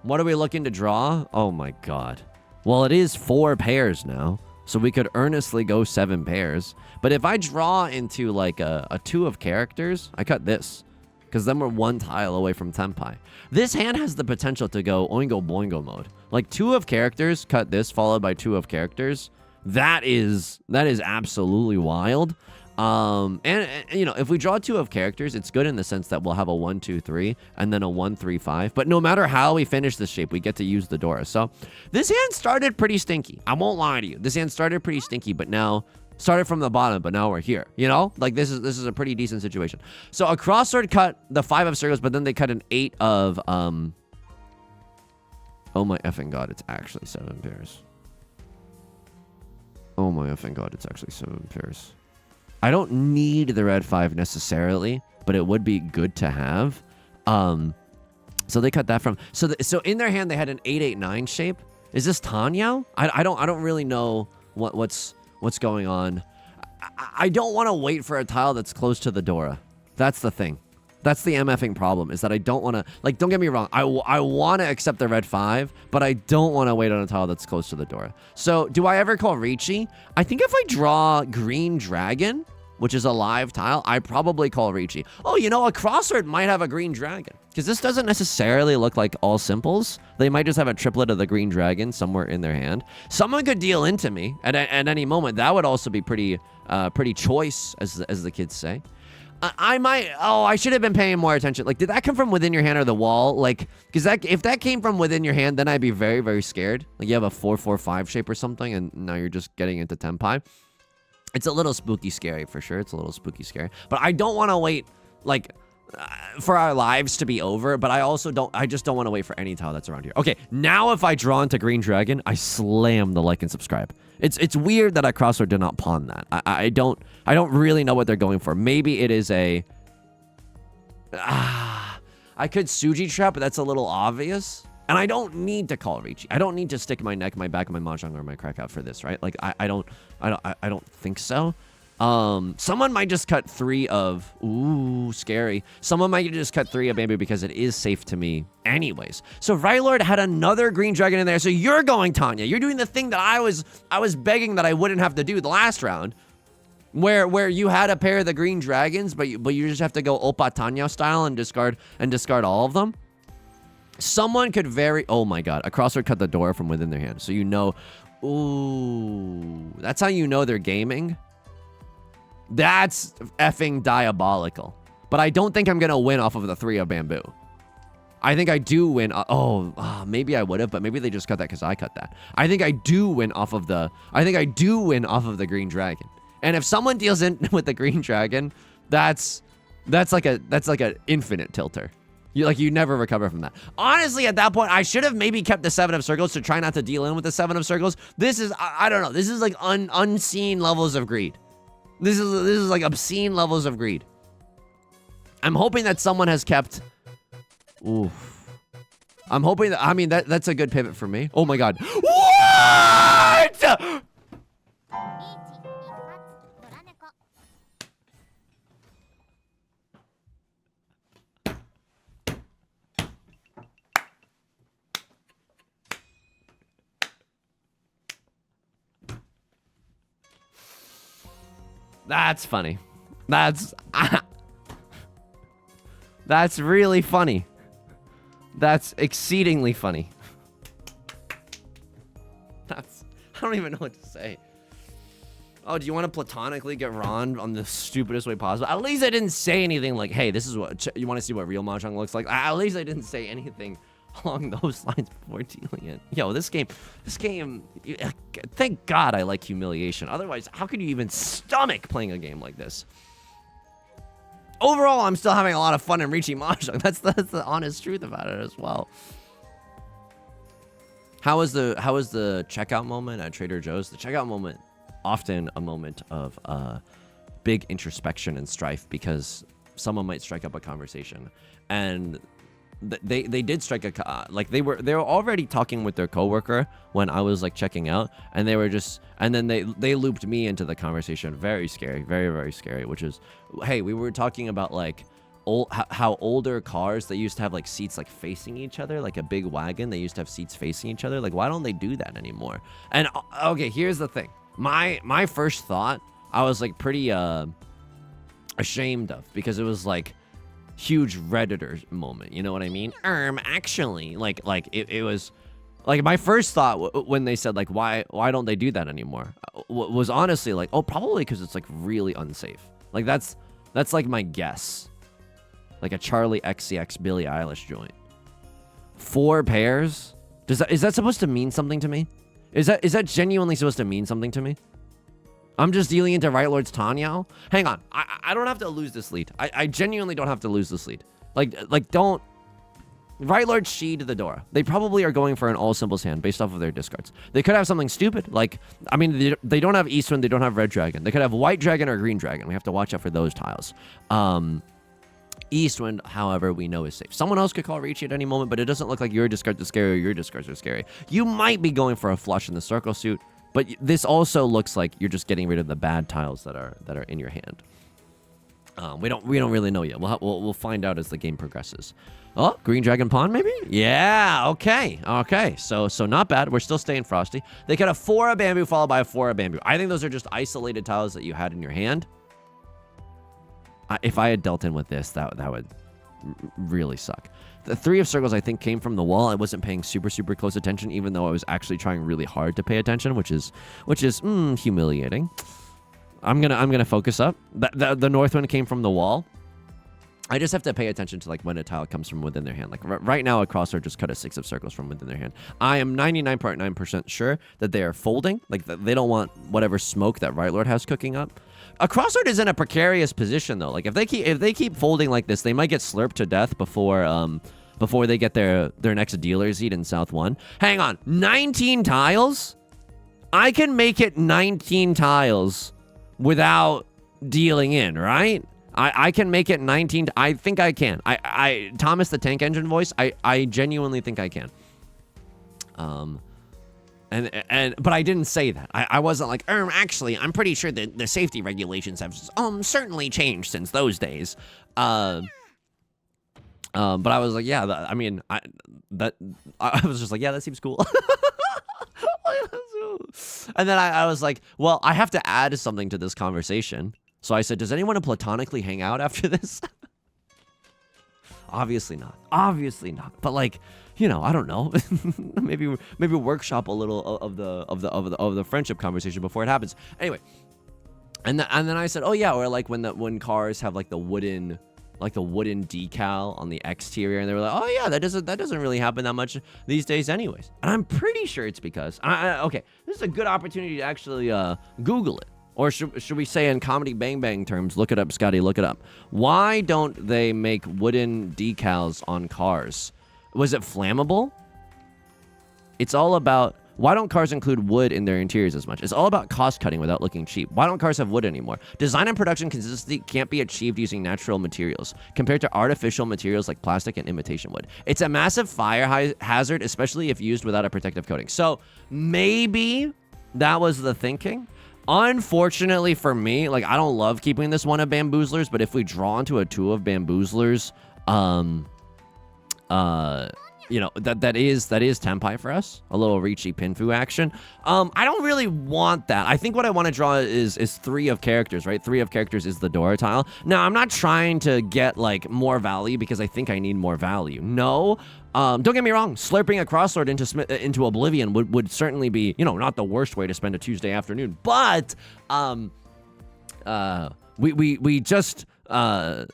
What are we looking to draw? Oh my god. Well, it is 4 pairs now, so we could earnestly go 7 pairs. But if I draw into like a 2 of characters, I cut this, because then we're 1 tile away from Tenpai. This hand has the potential to go Oingo Boingo mode. Like 2 of characters, cut this, followed by 2 of characters. That is absolutely wild. And you know, if we draw 2 of characters, it's good in the sense that we'll have a 1, 2, 3, and then a 1, 3, 5. But no matter how we finish this shape, we get to use the Dora. So this hand started pretty stinky. I won't lie to you. This hand started pretty stinky, but now started from the bottom, but now we're here. You know, like this is a pretty decent situation. So a crossword cut the 5 of circles, but then they cut an 8 of oh my effing god, it's actually 7 pairs. Oh my effing god, it's actually 7 pairs. I don't need the red 5 necessarily, but it would be good to have. So they cut that from. So in their hand they had an 8-8-9 shape. Is this Tenhou? I don't really know what's going on. I don't want to wait for a tile that's close to the Dora. That's the thing. That's the MFing problem, is that I don't want to, like, don't get me wrong. I want to accept the red 5, but I don't want to wait on a tile that's close to the Dora. So do I ever call Riichi? I think if I draw green dragon, which is a live tile, I probably call Riichi. Oh, you know, a crossword might have a green dragon, because this doesn't necessarily look like all simples. They might just have a triplet of the green dragon somewhere in their hand. Someone could deal into me at any moment. That would also be pretty choice, as the kids say. I should have been paying more attention. Like, did that come from within your hand or the wall? Like, because if that came from within your hand, then I'd be very, very scared. Like, you have a 4-4-5 shape or something, and now you're just getting into Tenpai. It's a little spooky scary, for sure. It's a little spooky scary. But I don't want to wait, like, for our lives to be over, but I just don't want to wait for any tile that's around here. Okay, now if I draw into Green Dragon, I slam the like and subscribe. It's weird that I crossword did not pawn that. I don't really know what they're going for. Maybe it is a I could Suji trap, but that's a little obvious. And I don't need to call Riichi. I don't need to stick my neck, my back, my Mahjong, or my crack out for this, right? Like I don't think so. Someone might just cut 3 of, ooh, scary. Someone might just cut 3 of Bamboo because it is safe to me anyways. So Rylord had another green dragon in there. So you're going Tanya. You're doing the thing that I was begging that I wouldn't have to do the last round, where you had a pair of the green dragons, but you just have to go Oppa Tanya style and discard all of them. Someone could oh my god, a crossword cut the door from within their hand. So you know, ooh, that's how you know they're gaming. That's effing diabolical. But I don't think I'm going to win off of the 3 of Bamboo. I think I do win. Maybe I would have, but maybe they just cut that because I cut that. I think I do win off of the. I think I do win off of the green dragon. And if someone deals in with the green dragon, that's like an infinite tilter. You never recover from that. Honestly, at that point, I should have maybe kept the 7 of circles to try not to deal in with the 7 of circles. This is I don't know. This is like unseen levels of greed. This is like obscene levels of greed. I'm hoping that someone has kept. Oof. I'm hoping that, I mean, that's a good pivot for me. Oh my god. What?! That's funny. That's really funny. That's exceedingly funny. I don't even know what to say. Oh, do you want to platonically get Ron on the stupidest way possible? At least I didn't say anything like, hey, this is what, you want to see what real Mahjong looks like? At least I didn't say anything along those lines before dealing it. Yo, this game, thank God I like humiliation. Otherwise, how could you even stomach playing a game like this? Overall, I'm still having a lot of fun in Riichi Mahjong. That's the honest truth about it as well. How was the checkout moment at Trader Joe's? The checkout moment, often a moment of big introspection and strife because someone might strike up a conversation, and they did strike a they were already talking with their coworker when I was like checking out, and then they looped me into the conversation. Very scary, very, very scary. Which is, hey, we were talking about like how older cars, they used to have like seats like facing each other, like a big wagon, they used to have seats facing each other. Like, why don't they do that anymore? And okay, here's the thing. My first thought, I was like pretty ashamed of, because it was like huge Redditor moment, you know what I mean? Actually, like it was like my first thought when they said like why don't they do that anymore was honestly like, oh, probably because it's like really unsafe. Like that's like my guess, like a Charlie XCX Billie Eilish joint. 4 pairs? Is that supposed to mean something to me? Is that genuinely supposed to mean something to me? I'm just dealing into Right Lord's Tanyao? Hang on. I don't have to lose this lead. I genuinely don't have to lose this lead. Like don't... Right Lord Shi to the Dora. They probably are going for an all symbols hand based off of their discards. They could have something stupid. Like, I mean, they don't have Eastwind. They don't have Red Dragon. They could have White Dragon or Green Dragon. We have to watch out for those tiles. Eastwind, however, we know is safe. Someone else could call Riichi at any moment, but it doesn't look like your discards are scary or your discards are scary. You might be going for a flush in the circle suit, but this also looks like you're just getting rid of the bad tiles that are in your hand. We don't really know yet. We'll find out as the game progresses. Oh, Green Dragon Pawn maybe? Yeah, okay. So not bad. We're still staying frosty. They could have 4 of bamboo followed by a 4 of bamboo. I think those are just isolated tiles that you had in your hand. If I had dealt in with this, that would really suck. The 3 of circles, I think, came from the wall. I wasn't paying super close attention, even though I was actually trying really hard to pay attention, which is humiliating. I'm gonna focus up. The north one came from the wall. I just have to pay attention to like when a tile comes from within their hand. Like right now, a crossroad just cut a 6 of circles from within their hand. I am 99.9% sure that they are folding. Like they don't want whatever smoke that Right Lord has cooking up. A crossroad is in a precarious position though. Like if they keep folding like this, they might get slurped to death before they get their next dealer seat in South 1. Hang on, 19 tiles? I can make it 19 tiles without dealing in, right? I can make it 19. I think I can. I Thomas the Tank Engine voice. I genuinely think I can. But I didn't say that. I wasn't like, actually, I'm pretty sure that the safety regulations have certainly changed since those days. But I was like, yeah, I was just like, yeah, that seems cool. And then I was like, well, I have to add something to this conversation. So I said, does anyone platonically hang out after this? Obviously not. But like, you know, I don't know. maybe workshop a little of the friendship conversation before it happens. Anyway, and then I said, oh yeah, or like when cars have like the wooden like the wooden decal on the exterior, and they were like, oh yeah, that doesn't really happen that much these days anyways. And I'm pretty sure it's because okay, this is a good opportunity to actually Google it. Or should we say in Comedy Bang Bang terms, look it up, Scotty, look it up. Why don't they make wooden decals on cars? Was it flammable? It's all about, why don't cars include wood in their interiors as much? It's all about cost cutting without looking cheap. Why don't cars have wood anymore? Design and production consistency can't be achieved using natural materials compared to artificial materials like plastic and imitation wood. It's a massive fire hazard, especially if used without a protective coating. So maybe that was the thinking. Unfortunately for me, like, I don't love keeping this one of Bamboozlers, but if we draw into a two of Bamboozlers, you know, that is Tenpai for us. A little Riichi Pinfu action. I don't really want that. I think what I want to draw is 3 of characters, right? 3 of characters is the Dora tile. Now, I'm not trying to get, like, more value because I think I need more value. No. Don't get me wrong. Slurping a crosslord into oblivion would certainly be, you know, not the worst way to spend a Tuesday afternoon. But, we just want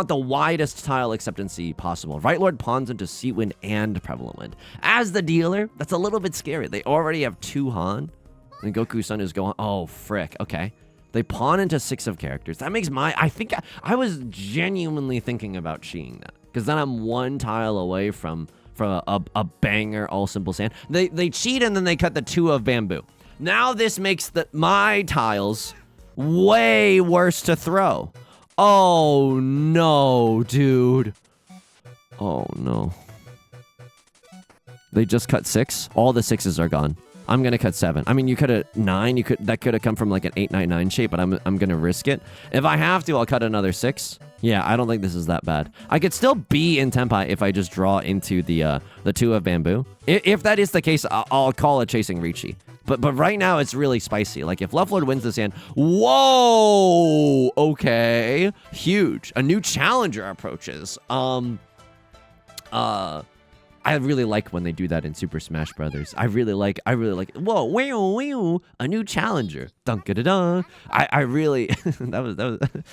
the widest tile acceptancy possible. Right Lord pawns into Seatwind and Prevalent Wind. As the dealer, that's a little bit scary. They already have 2 Han, and Goku-san is going, oh, frick, okay. They pawn into 6 of characters. That makes I think I was genuinely thinking about cheating that. Because then I'm 1 tile away from a banger all simple sand. They cheat and then they cut the 2 of bamboo. Now this makes my tiles way worse to throw. Oh no, dude. Oh no. They just cut 6. All the 6s are gone. I'm gonna cut 7. I mean, you cut a 9. That could have come from like an 899 shape, but I'm gonna risk it. If I have to, I'll cut another 6. Yeah, I don't think this is that bad. I could still be in Tenpai if I just draw into the 2 of bamboo. If that is the case, I'll call it chasing Riichi. But right now it's really spicy. like if Left Lord wins this hand, whoa, okay, huge. A new challenger approaches. I really like when they do that in Super Smash Brothers. I really like, whoa, wow, a new challenger. Dun da dun. I really, that was,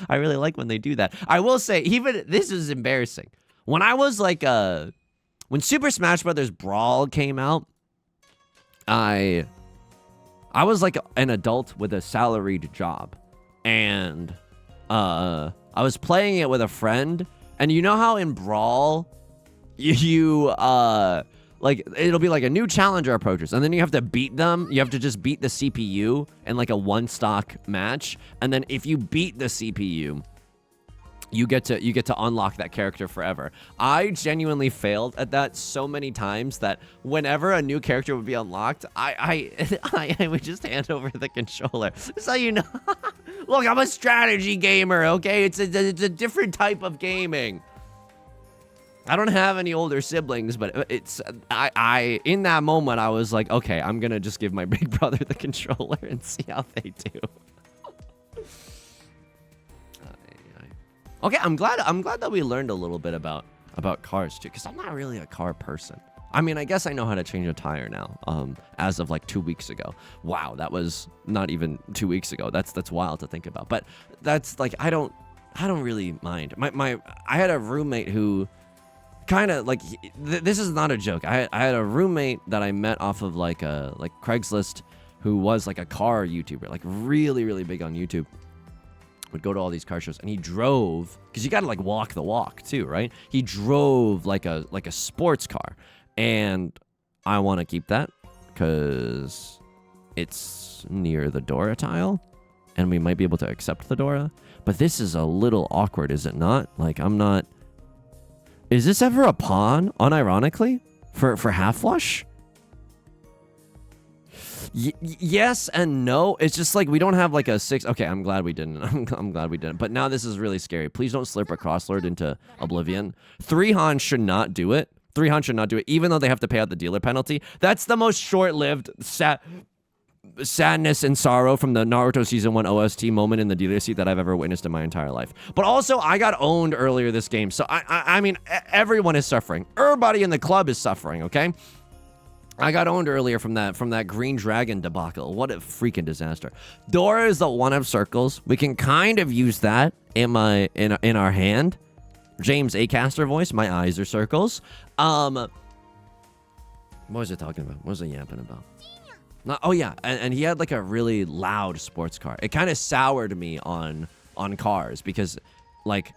I really like when they do that. I will say, even, this is embarrassing. When I was like, when Super Smash Brothers Brawl came out, I was like an adult with a salaried job. And, I was playing it with a friend. And you know how in Brawl, like, it'll be like a new challenger approaches, and then you have to beat them. You have to just beat the CPU in like a 1-stock match, and then if you beat the CPU, you get to unlock that character forever. I genuinely failed at that so many times that whenever a new character would be unlocked, I would just hand over the controller. So you know, look, I'm a strategy gamer. Okay, it's a different type of gaming. I don't have any older siblings, but it's in that moment I was like, okay, I'm gonna just give my big brother the controller and see how they do. Okay, I'm glad that we learned a little bit about cars too, because I'm not really a car person. I mean, I guess I know how to change a tire now. As of like 2 weeks ago. Wow, that was not even 2 weeks ago. That's wild to think about. But that's like, I don't really mind. I had a roommate who kind of like, this is not a joke. I had a roommate that I met off of like Craigslist, who was like a car YouTuber, like really, really big on YouTube. Would go to all these car shows, and he drove, because you gotta like walk the walk too, right? He drove like a sports car, and I want to keep that because it's near the Dora tile, and we might be able to accept the Dora. But this is a little awkward, is it not? Like, I'm not. Is this ever a pawn, unironically, for half flush? Yes and no. It's just like we don't have like a 6. Okay, I'm glad we didn't. I'm glad we didn't. But now this is really scary. Please don't slurp a crosslord into oblivion. 3 Han should not do it. 3 Han should not do it, even though they have to pay out the dealer penalty. That's the most short-lived sadness and sorrow from the Naruto Season 1 OST moment in the dealer seat that I've ever witnessed in my entire life. But also, I got owned earlier this game, so I mean, everyone is suffering. Everybody in the club is suffering, okay? I got owned earlier from that green dragon debacle. What a freaking disaster. Dora is the one of circles. We can kind of use that in our hand. James Acaster voice. My eyes are circles. What was it talking about? What was it yapping about? Oh yeah, and he had like a really loud sports car. It kind of soured me on cars because like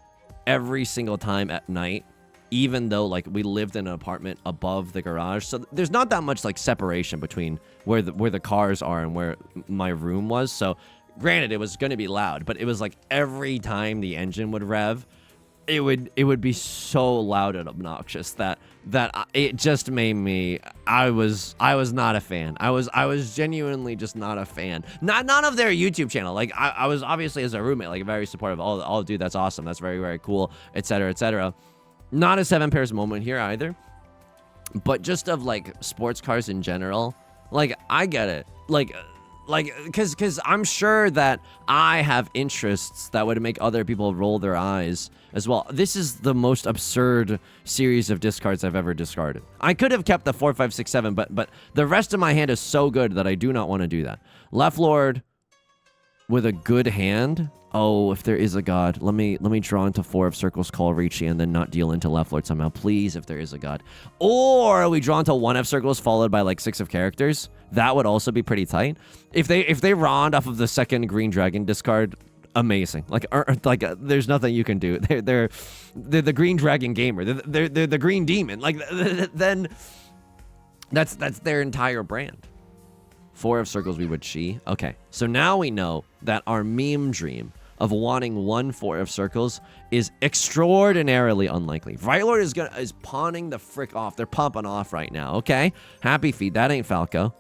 every single time at night, even though like we lived in an apartment above the garage, so there's not that much like separation between where the cars are and where my room was. So granted, it was going to be loud, but it was like every time the engine would rev, it would be so loud and obnoxious that it just made me. I was not a fan. I was genuinely just not a fan. None of their YouTube channel. Like I was obviously as a roommate like very supportive. Oh dude, that's awesome. That's very very cool, etc etc. Not a 7 pairs moment here either, but just of like sports cars in general. Like I get it. Like because I'm sure that I have interests that would make other people roll their eyes as well. This is the most absurd series of discards I've ever discarded. I could have kept the 4, 5, 6, 7, but the rest of my hand is so good that I do not want to do that. Left Lord with a good hand. Oh, if there is a god, let me draw into 4 of circles, call Riichi, and then not deal into Left Lord somehow, please, if there is a god. Or we draw into 1 of circles followed by like 6 of characters. That would also be pretty tight. If they rond off of the second green dragon discard, amazing. There's nothing you can do. They're the green dragon gamer. They're the green demon. Like then that's their entire brand. 4 of circles, we would chi. Okay, so now we know that our meme dream of wanting 1 4 of circles is extraordinarily unlikely. Right Lord is pawning the frick off. They're pumping off right now. Okay, happy feet. That ain't Falco.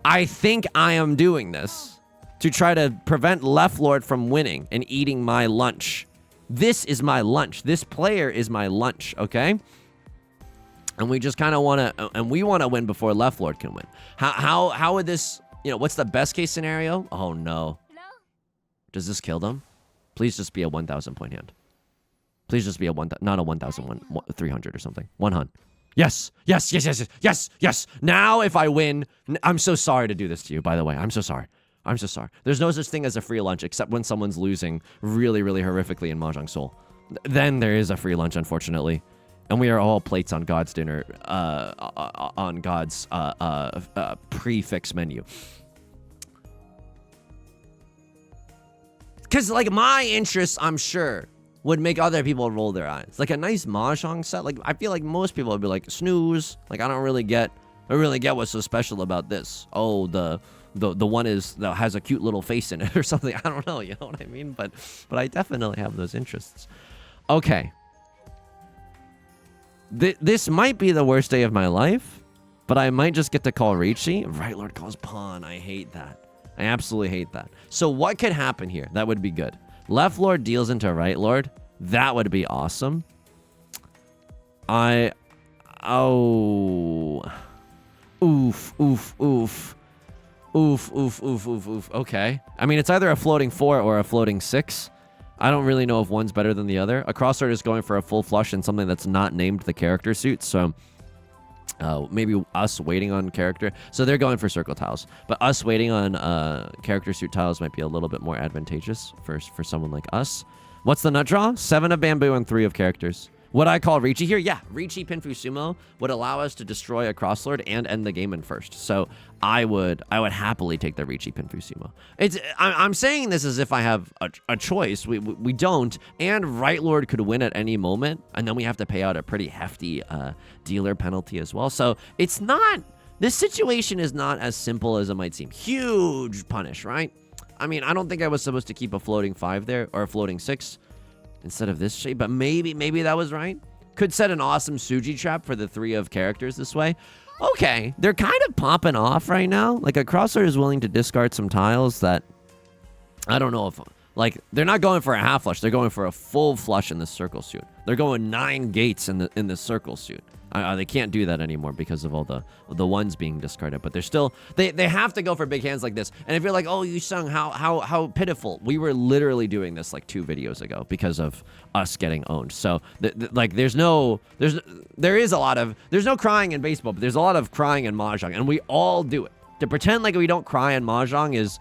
I think I am doing this to try to prevent Left Lord from winning and eating my lunch. This is my lunch. This player is my lunch. Okay. And we just kind of want to, and we want to win before Left Lord can win. How would this, what's the best case scenario? Oh no. Does this kill them? Please just be a 1,000 point hand. Please just be a not a 1,000, 300 or something. 100. Yes. Now if I win, I'm so sorry to do this to you, by the way. I'm so sorry. There's no such thing as a free lunch except when someone's losing really, really horrifically in Mahjong Soul. Then there is a free lunch, unfortunately. And we are all plates on God's dinner, on God's prefix menu. Because, like, my interests, I'm sure, would make other people roll their eyes. Like, a nice Mahjong set, like, I feel like most people would be like, snooze. Like, I don't really get what's so special about this. Oh, the one that has a cute little face in it or something. I don't know, you know what I mean? But I definitely have those interests. Okay. This might be the worst day of my life, but I might just get to call Riichi. Right Lord calls pawn. I hate that. I absolutely hate that. So what could happen here? That would be good. Left Lord deals into Right Lord. That would be awesome. Oof. Okay. I mean, it's either a floating 4 or a floating 6. I don't really know if one's better than the other. A crossword is going for a full flush and something that's not named the character suit, so maybe us waiting on character. So they're going for circle tiles, but us waiting on character suit tiles might be a little bit more advantageous for someone like us. What's the nut draw? 7 of bamboo and 3 of characters. Would I call Riichi here? Yeah, Riichi Pinfu Sumo would allow us to destroy a crosslord and end the game in first. So I would happily take the Riichi Pinfu Sumo. I'm saying this as if I have a choice. We don't, and Right Lord could win at any moment, and then we have to pay out a pretty hefty dealer penalty as well. So it's not. This situation is not as simple as it might seem. Huge punish, right? I mean, I don't think I was supposed to keep a floating 5 there or a floating 6. Instead of this shape, but maybe that was right. Could set an awesome Suji trap for the 3 of characters this way. Okay, they're kind of popping off right now. Like a crosser is willing to discard some tiles that I don't know if Like, they're not going for a half flush. They're going for a full flush in the circle suit. They're going 9 gates in the circle suit. They can't do that anymore because of all the ones being discarded. But they're still they have to go for big hands like this. And if you're like, oh, Yusong, how pitiful. We were literally doing this like 2 videos ago because of us getting owned. So like there's no crying in baseball, but there's a lot of crying in Mahjong, and we all do it. To pretend like we don't cry in Mahjong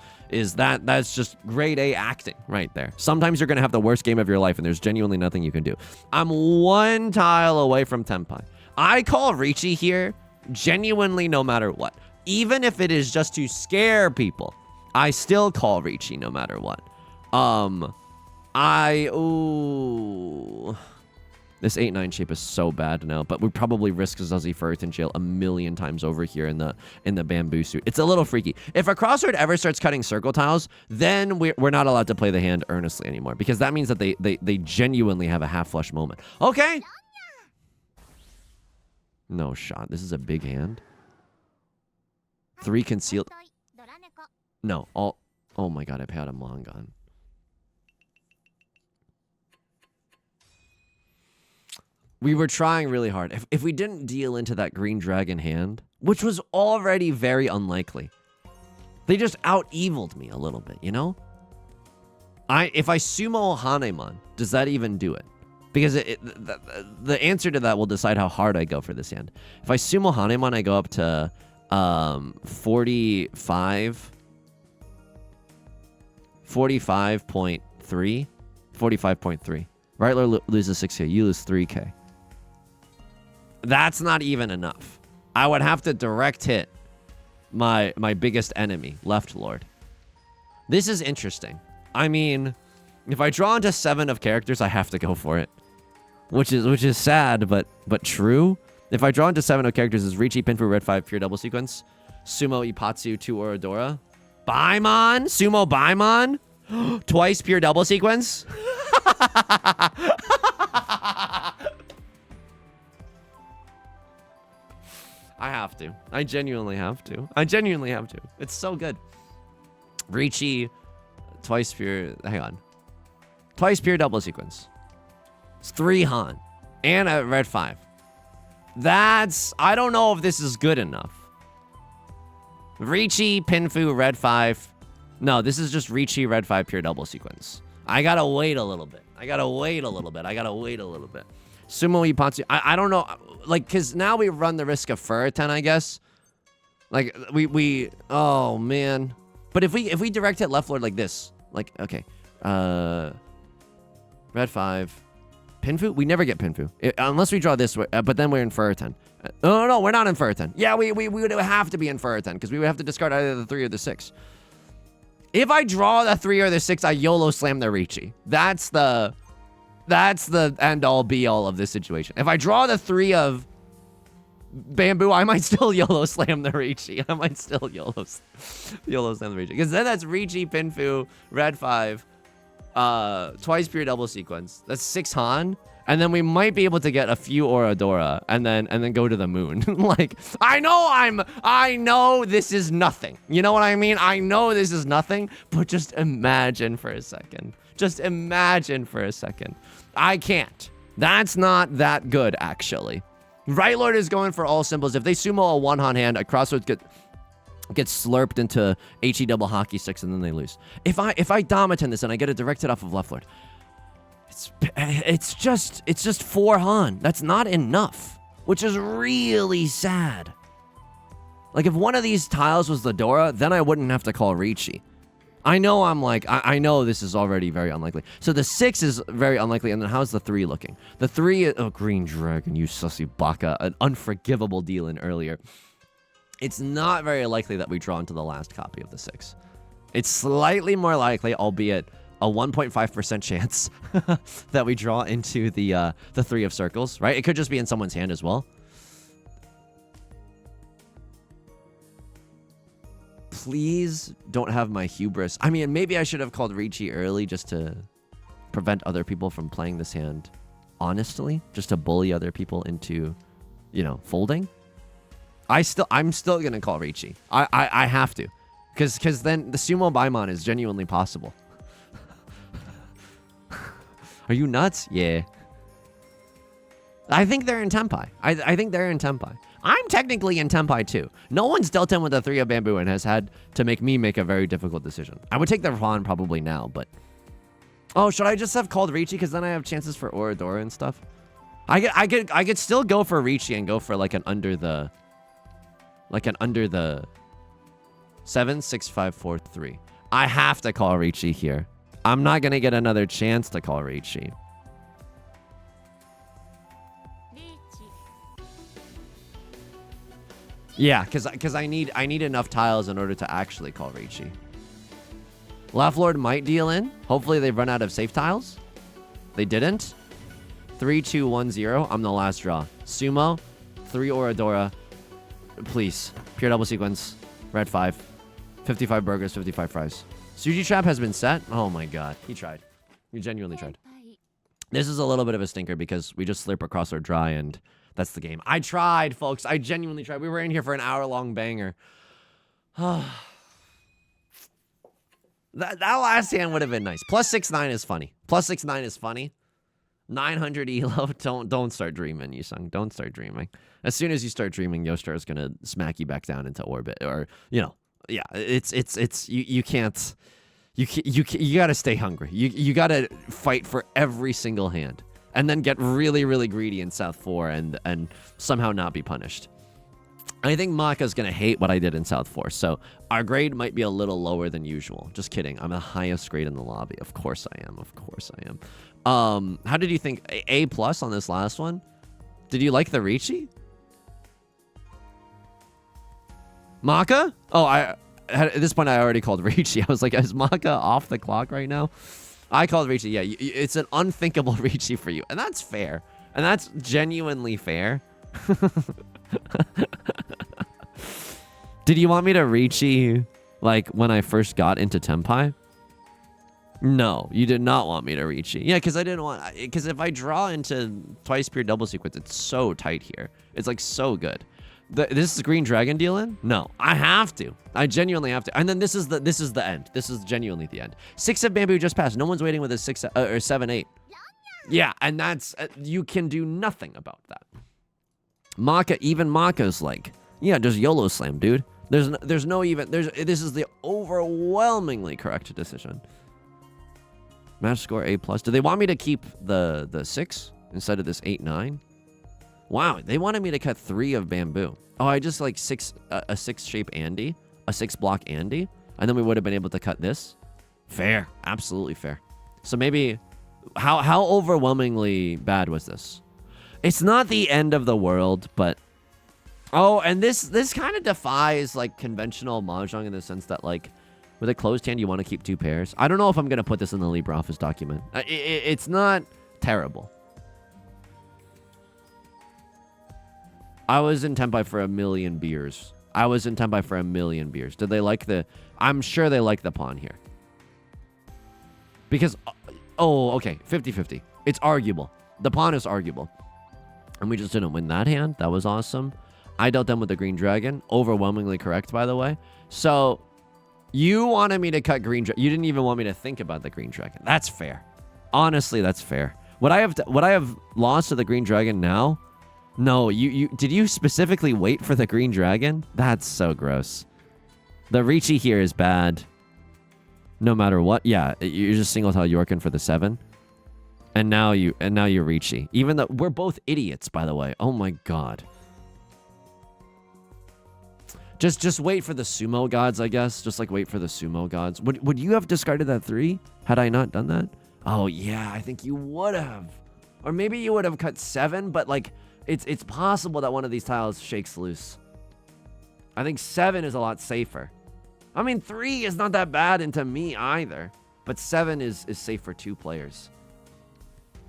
that's just grade A acting right there. Sometimes you're gonna have the worst game of your life, and there's genuinely nothing you can do. I'm 1 tile away from Tenpai. I call Riichi here genuinely no matter what. Even if it is just to scare people, I still call Riichi no matter what. This 8-9 shape is so bad now, but we probably risk Zazie Firth in jail 1,000,000 times over here in the bamboo suit. It's a little freaky. If a crossword ever starts cutting circle tiles, then we're not allowed to play the hand earnestly anymore, because that means that they genuinely have a half flush moment. Okay. No shot. This is a big hand. 3 concealed. No. Oh my god, I paid a Mongon. We were trying really hard. If we didn't deal into that green dragon hand, which was already very unlikely, they just out-eviled me a little bit, you know? If I sumo Hanemon, does that even do it? Because the answer to that will decide how hard I go for this hand. If I sumo Hanemon, I go up to 45.3. 45.3. Reitler loses 6k. You lose 3k. That's not even enough. I would have to direct hit my biggest enemy, Left Lord. This is interesting. I mean, if I draw into 7 of characters, I have to go for it. Which is sad, but true. If I draw into 7 of characters, is Riichi, Pinfu, Red 5, pure double sequence. Sumo, Ipatsu, 2 Orodora. Baimon? Sumo Baimon? Twice pure double sequence? I have to. I genuinely have to. It's so good. Riichi, twice pure... Hang on. Twice pure double sequence. It's 3 Han. And a red 5. That's... I don't know if this is good enough. Riichi, Pinfu, red 5. No, this is just Riichi, red 5, pure double sequence. I gotta wait a little bit. Sumo Ipatsu. I don't know. Like, because now we run the risk of Furiten, I guess. Like, we... Oh, man. But if we direct hit Left Lord like this. Like, okay. Red 5. Pinfu? We never get Pinfu. Unless we draw this way. But then we're in Furiten. No, we're not in Furiten. Yeah, we would have to be in Furiten, because we would have to discard either the 3 or the 6. If I draw the 3 or the 6, I YOLO slam the Riichi. That's the end-all, be-all of this situation. If I draw the 3 of bamboo, I might still YOLO slam the Riichi. I might still YOLO slam the Riichi. Because then that's Riichi, Pinfu, red 5, twice pure double sequence. That's 6 Han. And then we might be able to get a few Orodora and then go to the moon. Like, I know this is nothing. You know what I mean? I know this is nothing, but just imagine for a second. I can't. That's not that good, actually. Right Lord is going for all symbols. If they sumo a 1 Han hand, a crossroads gets slurped into HE double hockey sticks, and then they lose. If I Damaten this and I get it directed off of Left Lord, it's just 4 Han. That's not enough, which is really sad. Like, if one of these tiles was the Dora, then I wouldn't have to call Riichi. I know I know this is already very unlikely. So the 6 is very unlikely, and then how's the 3 looking? The 3 is... Oh, Green Dragon, you sussy baka. An unforgivable deal in earlier. It's not very likely that we draw into the last copy of the 6. It's slightly more likely, albeit a 1.5% chance that we draw into the 3 of circles, right? It could just be in someone's hand as well. Please don't have my hubris. I mean, maybe I should have called Riichi early just to prevent other people from playing this hand honestly, just to bully other people into, you know, folding. I'm still gonna call Riichi. I have to, because then the sumo Baimon is genuinely possible. Are you nuts? Yeah. I think they're in Tenpai. I think they're in Tenpai. I'm technically in Tenpai too. No one's dealt in with a 3 of bamboo and has had to make me make a very difficult decision. I would take the pawn probably now, but... Oh, should I just have called Riichi? Because then I have chances for Oradora and stuff. I could still go for Riichi and go for like an under the... 7, 6, 5, 4, 3. I have to call Riichi here. I'm not going to get another chance to call Riichi. Yeah, because I need enough tiles in order to actually call Riichi. Left Lord might deal in. Hopefully they've run out of safe tiles. They didn't. 3, 2, 1, 0. I'm the last draw. Sumo. 3 Oradora. Please. Pure double sequence. Red 5. 55 burgers, 55 fries. Suji trap has been set. Oh my god. He tried. He genuinely tried. This is a little bit of a stinker because we just slurp across our dry and that's the game. I tried, folks. I genuinely tried. We were in here for an hour-long banger. that last hand would have been nice. Plus 6-9 is funny. Plus 6-9 is funny. 900 elo. Don't start dreaming, Yusong. Don't start dreaming. As soon as you start dreaming, Yostar is gonna smack you back down into orbit, or yeah. You can't. You gotta stay hungry. You gotta fight for every single hand, and then get really, really greedy in South 4 and somehow not be punished. I think Maka's gonna hate what I did in South 4, so our grade might be a little lower than usual. Just kidding. I'm the highest grade in the lobby. Of course I am. Of course I am. How did you think? A+ on this last one? Did you like the Riichi? Maka? Oh, at this point I already called Riichi. I was like, is Maka off the clock right now? I called Riichi. Yeah, it's an unthinkable Riichi for you, and that's fair, and that's genuinely fair. Did you want me to Riichi like when I first got into Tenpai? No, you did not want me to Riichi. Yeah, because I didn't want... Because if I draw into twice pure double sequence, it's so tight here. It's like so good. This is Green Dragon deal in? No, I have to. I genuinely have to. And then this is the end. This is genuinely the end. 6 of bamboo just passed. No one's waiting with a 6 or 7, 8. Yeah, and that's... you can do nothing about that. Even Maka's like, yeah, just YOLO slam, dude. There's no even... This is the overwhelmingly correct decision. Match score A+. Do they want me to keep the 6 instead of this 8, 9? Wow, they wanted me to cut 3 of bamboo. Oh, I just like a 6 shape Andy, a 6 block Andy, and then we would have been able to cut this. Fair, absolutely fair. So maybe, how overwhelmingly bad was this? It's not the end of the world, but oh, and this kind of defies like conventional mahjong in the sense that like with a closed hand you want to keep 2 pairs. I don't know if I'm gonna put this in the LibreOffice document. It's not terrible. I was in Tenpai for 1,000,000 beers. Did they like the... I'm sure they like the pawn here. Because... Oh, okay. 50-50. It's arguable. The pawn is arguable. And we just didn't win that hand. That was awesome. I dealt them with the Green Dragon. Overwhelmingly correct, by the way. So, you wanted me to cut Green Dragon. You didn't even want me to think about the Green Dragon. That's fair. Honestly, that's fair. Would I have lost to the Green Dragon now? No, did you specifically wait for the Green Dragon? That's so gross. The Riichi here is bad. No matter what. Yeah, you're just single tile Yorkin for the 7. And now you're Riichi. Even though we're both idiots, by the way. Oh my god. Just wait for the sumo gods, I guess. Just like wait for the sumo gods. Would you have discarded that 3 had I not done that? Oh yeah, I think you would have. Or maybe you would have cut 7, but like it's possible that one of these tiles shakes loose. I think 7 is a lot safer. I mean, 3 is not that bad into me either, but 7 is safe for 2 players.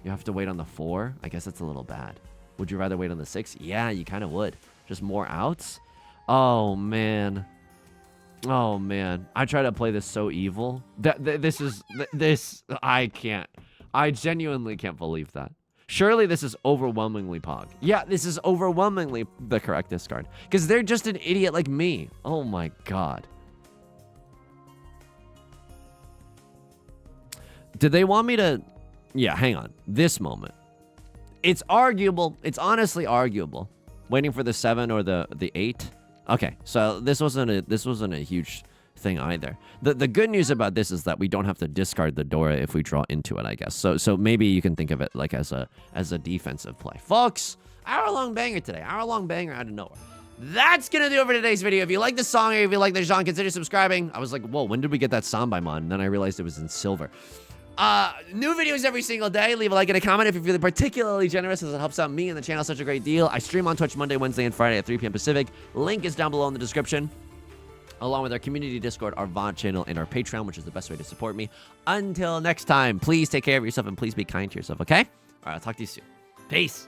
You have to wait on the 4. I guess that's a little bad. Would you rather wait on the 6? Yeah, you kind of would. Just more outs. Oh man. Oh man. I try to play this so evil. This I can't. I genuinely can't believe that. Surely this is overwhelmingly Pog. Yeah, this is overwhelmingly the correct discard. Because they're just an idiot like me. Oh my god. Did they want me to... Yeah, hang on. This moment. It's arguable. It's honestly arguable. Waiting for the 7 or the 8. Okay, so this wasn't a huge thing either. The good news about this is that we don't have to discard the Dora if we draw into it, I guess. So maybe you can think of it like as a defensive play. Folks, hour-long banger today. Hour-long banger out of nowhere. That's gonna do it for today's video. If you like the song or if you like the genre, consider subscribing. I was like, whoa, when did we get that soundbite mod? And then I realized it was in silver. New videos every single day. Leave a like and a comment if you're feeling particularly generous, as it helps out me and the channel such a great deal. I stream on Twitch Monday, Wednesday, and Friday at 3 p.m. Pacific. Link is down below in the description, along with our community Discord, our VOD channel, and our Patreon, which is the best way to support me. Until next time, please take care of yourself and please be kind to yourself, okay? All right, I'll talk to you soon. Peace.